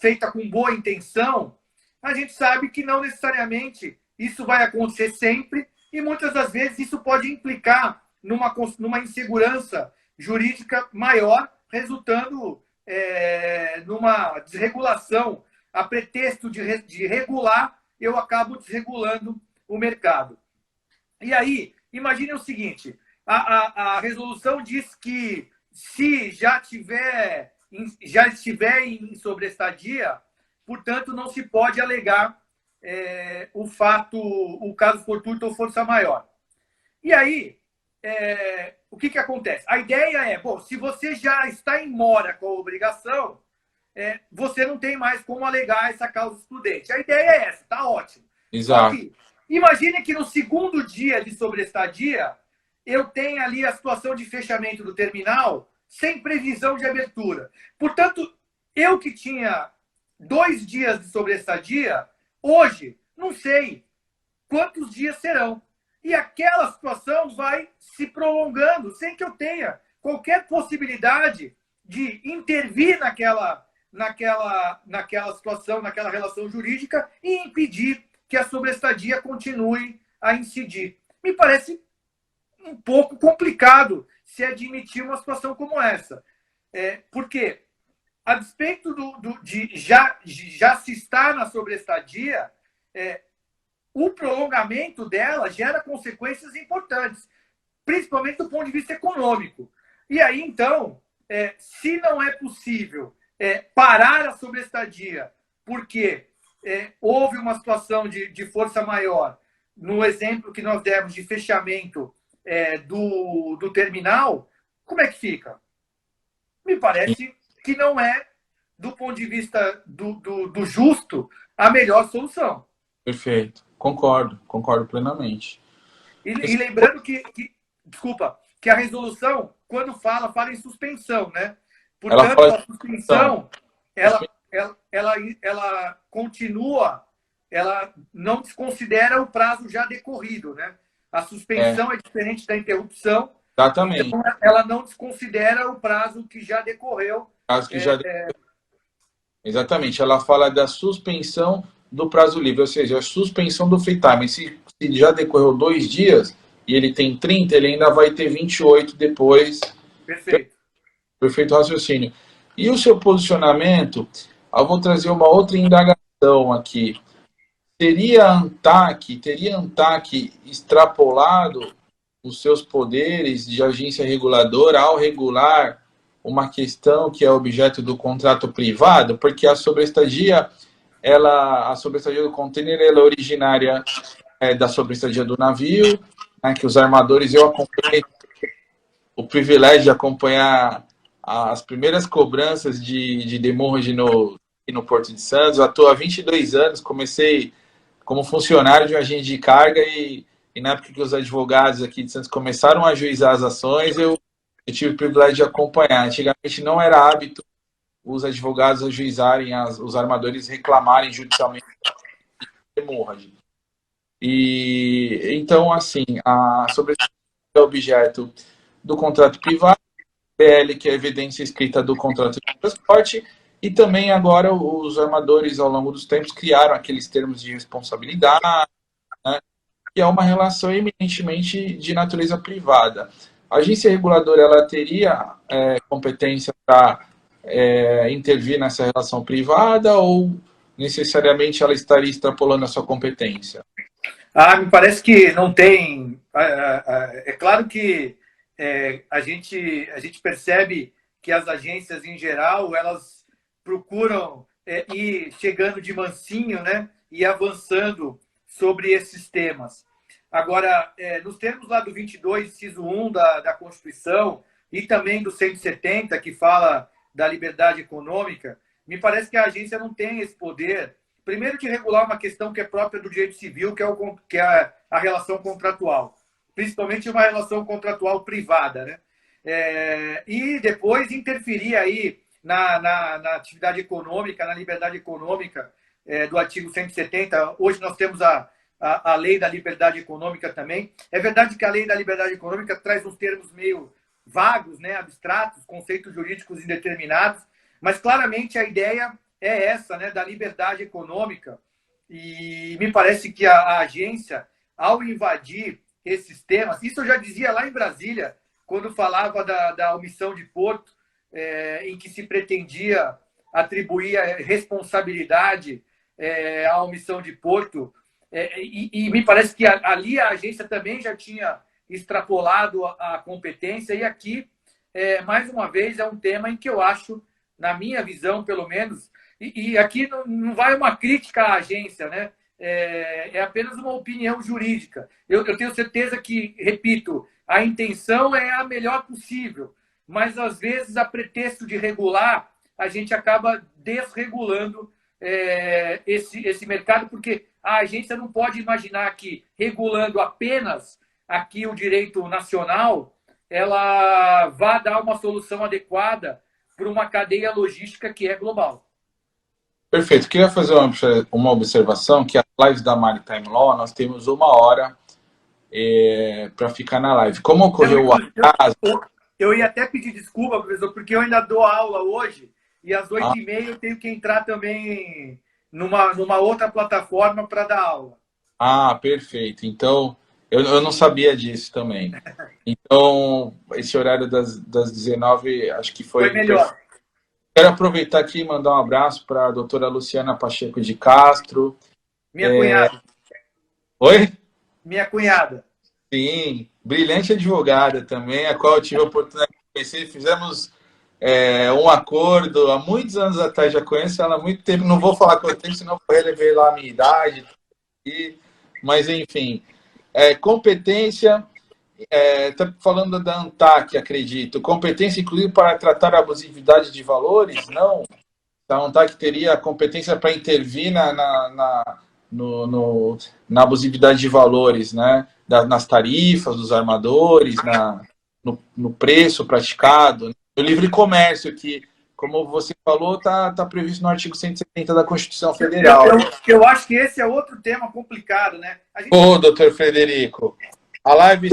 feita com boa intenção, a gente sabe que não necessariamente isso vai acontecer sempre e muitas das vezes isso pode implicar numa insegurança jurídica maior, resultando numa desregulação. A pretexto de regular, eu acabo desregulando o mercado. E aí, imagine o seguinte, a resolução diz que se já estiver em sobrestadia, portanto, não se pode alegar o caso fortuito ou força maior. E aí, o que acontece? A ideia bom, se você já está em mora com a obrigação, você não tem mais como alegar essa causa excludente. A ideia é essa, tá ótimo. Exato. Só que, imagine que no segundo dia de sobrestadia, eu tenho ali a situação de fechamento do terminal sem previsão de abertura. Portanto, eu que tinha 2 dias de sobrestadia, hoje, não sei quantos dias serão. E aquela situação vai se prolongando sem que eu tenha qualquer possibilidade de intervir naquela situação, naquela relação jurídica e impedir que a sobrestadia continue a incidir. Me parece um pouco complicado se admitir uma situação como essa. Porque, a despeito de já se estar na sobrestadia, o prolongamento dela gera consequências importantes, principalmente do ponto de vista econômico. E aí, então, se não é possível parar a sobrestadia porque houve uma situação de força maior, no exemplo que nós demos de fechamento do terminal, como é que fica? Me parece que não é, do ponto de vista do justo, a melhor solução. Perfeito. Concordo plenamente. E lembrando desculpa, que a resolução, quando fala em suspensão, né? Portanto, a suspensão, ela continua, ela não desconsidera o prazo já decorrido, né? A suspensão é diferente da interrupção. Exatamente. Então, ela não desconsidera o prazo que já decorreu. Exatamente. Ela fala da suspensão do prazo livre, ou seja, a suspensão do free time. Se já decorreu 2 dias e ele tem 30, ele ainda vai ter 28 depois. Perfeito. Perfeito raciocínio. E o seu posicionamento, eu vou trazer uma outra indagação aqui. Teria a ANTAQ extrapolado os seus poderes de agência reguladora ao regular uma questão que é objeto do contrato privado? Porque a sobrestadia do container, ela é originária da sobrestadia do navio, né, que os armadores, eu acompanhei o privilégio de acompanhar as primeiras cobranças de demurrage no Porto de Santos. Eu estou há 22 anos, comecei como funcionário de um agente de carga e na época que os advogados aqui de Santos começaram a ajuizar as ações, eu tive o privilégio de acompanhar. Antigamente não era hábito os advogados ajuizarem, os armadores reclamarem judicialmente demurrage. E então, assim, a sobrestadia é objeto do contrato privado, PL, que é a evidência escrita do contrato de transporte, e também agora os armadores, ao longo dos tempos, criaram aqueles termos de responsabilidade, né, que é uma relação eminentemente de natureza privada. a agência reguladora ela teria competência para intervir nessa relação privada ou necessariamente ela estaria extrapolando a sua competência? Me parece que não tem. É claro que a gente percebe que as agências, em geral, elas procuram ir chegando de mansinho, né, e avançando sobre esses temas. Agora, nos termos lá do 22, inciso 1 da Constituição, e também do 170, que fala da liberdade econômica, me parece que a agência não tem esse poder, primeiro, de regular uma questão que é própria do direito civil, que é a relação contratual, principalmente uma relação contratual privada, né? E depois interferir aí na atividade econômica, na liberdade econômica do artigo 170. Hoje nós temos a lei da liberdade econômica também. É verdade que a lei da liberdade econômica traz uns termos meio vagos, né, abstratos, conceitos jurídicos indeterminados, mas claramente a ideia é essa, né, da liberdade econômica. E me parece que a agência, ao invadir esses temas, isso eu já dizia lá em Brasília, quando falava da omissão de Porto, em que se pretendia atribuir a responsabilidade à omissão de Porto, e me parece que ali a agência também já tinha extrapolado a competência, e aqui, mais uma vez, é um tema em que eu acho, na minha visão, pelo menos, e aqui não vai uma crítica à agência, né? É apenas uma opinião jurídica. Eu tenho certeza que, repito, a intenção é a melhor possível, mas, às vezes, a pretexto de regular, a gente acaba desregulando esse mercado, porque a agência não pode imaginar que, regulando apenas aqui o direito nacional, ela vá dar uma solução adequada para uma cadeia logística que é global. Perfeito. Queria fazer uma observação, que as lives da Maritime Law, nós temos 1 hora para ficar na live. Como ocorreu o acaso... Eu ia até pedir desculpa, professor, porque eu ainda dou aula hoje, e às 8h30 eu tenho que entrar também numa outra plataforma para dar aula. Perfeito. Então, eu não sabia disso também. Então, esse horário das 19, acho que foi melhor. Quero aproveitar aqui e mandar um abraço para a doutora Luciana Pacheco de Castro. Minha cunhada. Oi? Minha cunhada. Sim, brilhante advogada também, a qual eu tive a oportunidade de conhecer. Fizemos um acordo há muitos anos atrás, já conheço ela há muito tempo. Não vou falar quanto tempo, senão vou revelar a minha idade. Mas, enfim, competência... Está falando da ANTAC, acredito. Competência, inclusive, para tratar a abusividade de valores? Não. A ANTAC teria competência para intervir na abusividade de valores, né? Nas tarifas dos armadores, no preço praticado. No livre comércio, que, como você falou, está previsto no artigo 170 da Constituição Federal. Eu acho que esse é outro tema complicado, né? Doutor Frederico. A live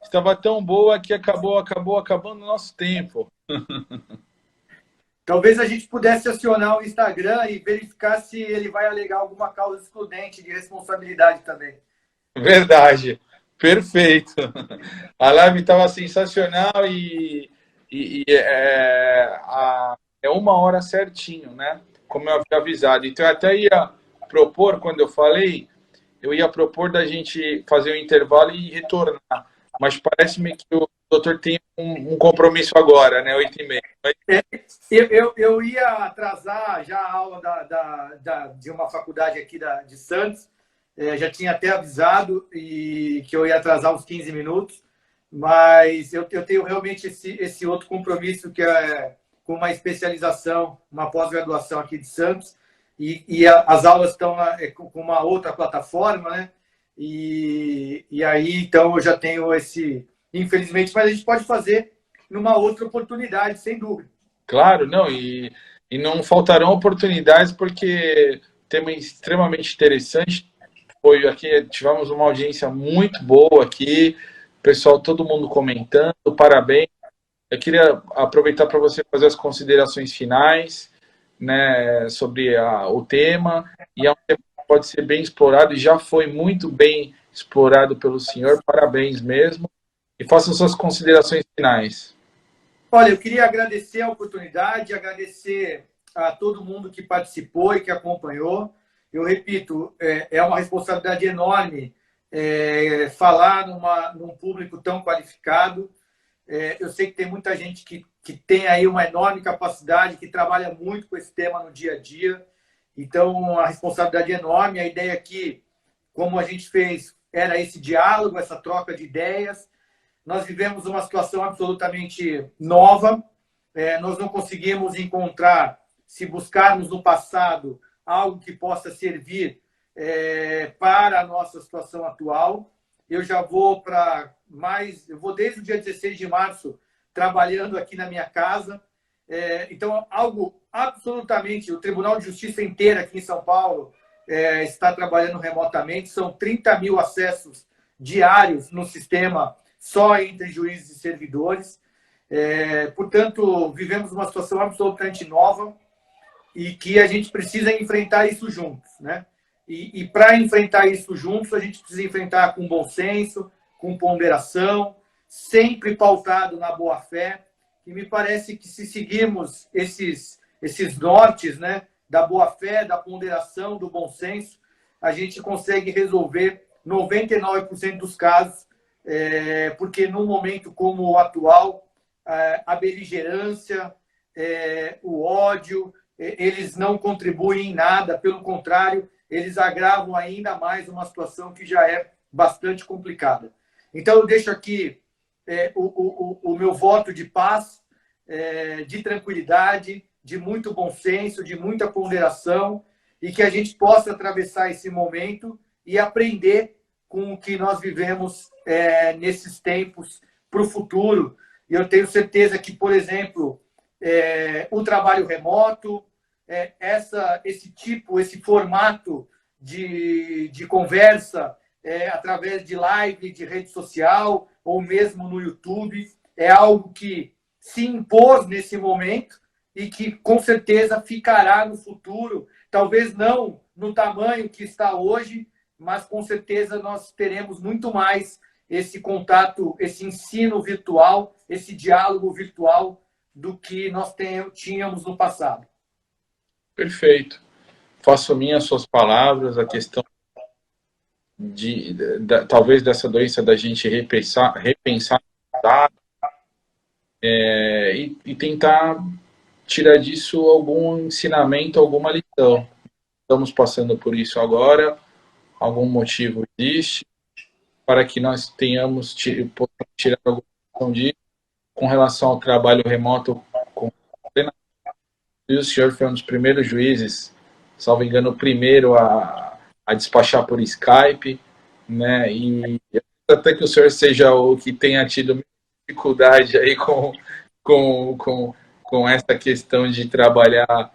estava tão boa que acabou acabando o nosso tempo. Talvez a gente pudesse acionar o Instagram e verificar se ele vai alegar alguma causa excludente de responsabilidade também. Verdade. Perfeito. A live estava sensacional e é 1 hora certinho, né? Como eu havia avisado. Então, eu até ia propor, quando eu falei... Eu ia propor da gente fazer um intervalo e retornar. Mas parece-me que o doutor tem um compromisso agora, né? 8h30. Eu ia atrasar já a aula de uma faculdade aqui de Santos. Já tinha até avisado que eu ia atrasar uns 15 minutos. Mas eu tenho realmente esse outro compromisso, que é com uma especialização, uma pós-graduação aqui de Santos. E as aulas estão com uma outra plataforma, né? E aí, então, eu já tenho infelizmente, mas a gente pode fazer numa outra oportunidade, sem dúvida. Claro, não, e não faltarão oportunidades, porque tema extremamente interessante. Tivemos uma audiência muito boa aqui, pessoal, todo mundo comentando, parabéns. Eu queria aproveitar para você fazer as considerações finais, né, sobre o tema, e é um tema que pode ser bem explorado, e já foi muito bem explorado pelo senhor, parabéns mesmo. e faça suas considerações finais. Olha, eu queria agradecer a oportunidade, agradecer a todo mundo que participou e que acompanhou. Eu repito, é uma responsabilidade enorme falar num público tão qualificado. Eu sei que tem muita gente que tem aí uma enorme capacidade, que trabalha muito com esse tema no dia a dia. Então, a responsabilidade é enorme. A ideia aqui, como a gente fez, era esse diálogo, essa troca de ideias. Nós vivemos uma situação absolutamente nova. Nós não conseguimos encontrar, se buscarmos no passado, algo que possa servir para a nossa situação atual. Eu já vou eu vou desde o dia 16 de março trabalhando aqui na minha casa. Então, algo absolutamente... O Tribunal de Justiça inteiro aqui em São Paulo está trabalhando remotamente. São 30 mil acessos diários no sistema só entre juízes e servidores. Portanto, vivemos uma situação absolutamente nova e que a gente precisa enfrentar isso juntos, né? E para enfrentar isso juntos, a gente precisa enfrentar com bom senso, com ponderação, sempre pautado na boa-fé. E me parece que se seguirmos esses nortes, né, da boa-fé, da ponderação, do bom senso, a gente consegue resolver 99% dos casos, porque num momento como o atual, a beligerância, o ódio, eles não contribuem em nada, pelo contrário, eles agravam ainda mais uma situação que já é bastante complicada. Então, eu deixo aqui o meu voto de paz, de tranquilidade, de muito bom senso, de muita ponderação, e que a gente possa atravessar esse momento e aprender com o que nós vivemos nesses tempos para o futuro. E eu tenho certeza que, por exemplo, o trabalho remoto, esse formato de conversa através de live, de rede social, ou mesmo no YouTube, é algo que se impôs nesse momento e que, com certeza, ficará no futuro. Talvez não no tamanho que está hoje, mas, com certeza, nós teremos muito mais esse contato, esse ensino virtual, esse diálogo virtual do que nós tínhamos no passado. Perfeito. Faço minhas suas palavras, a questão talvez dessa doença da gente repensar e tentar tirar disso algum ensinamento, alguma lição. Estamos passando por isso agora, algum motivo existe para que nós possamos tirar alguma lição disso com relação ao trabalho remoto. E o senhor foi um dos primeiros juízes, salvo engano, o primeiro a despachar por Skype, né? E até que o senhor seja o que tenha tido dificuldade aí com essa questão de trabalhar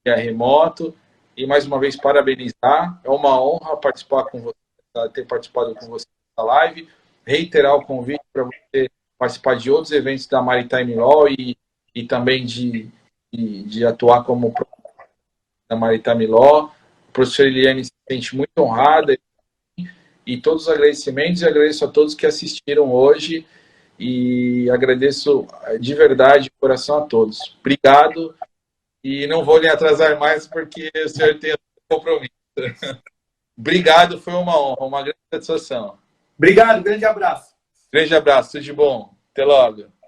remoto. E mais uma vez parabenizar, é uma honra participar com você, ter participado com você da live, reiterar o convite para você participar de outros eventos da Maritime Law e também de atuar como da Maritime Law. A professora Eliane se sente muito honrada e todos os agradecimentos, e agradeço a todos que assistiram hoje e agradeço de verdade, de coração a todos. Obrigado e não vou lhe atrasar mais porque o senhor tem compromisso. Obrigado, foi uma honra, uma grande satisfação. Obrigado, grande abraço. Grande abraço, tudo de bom. Até logo.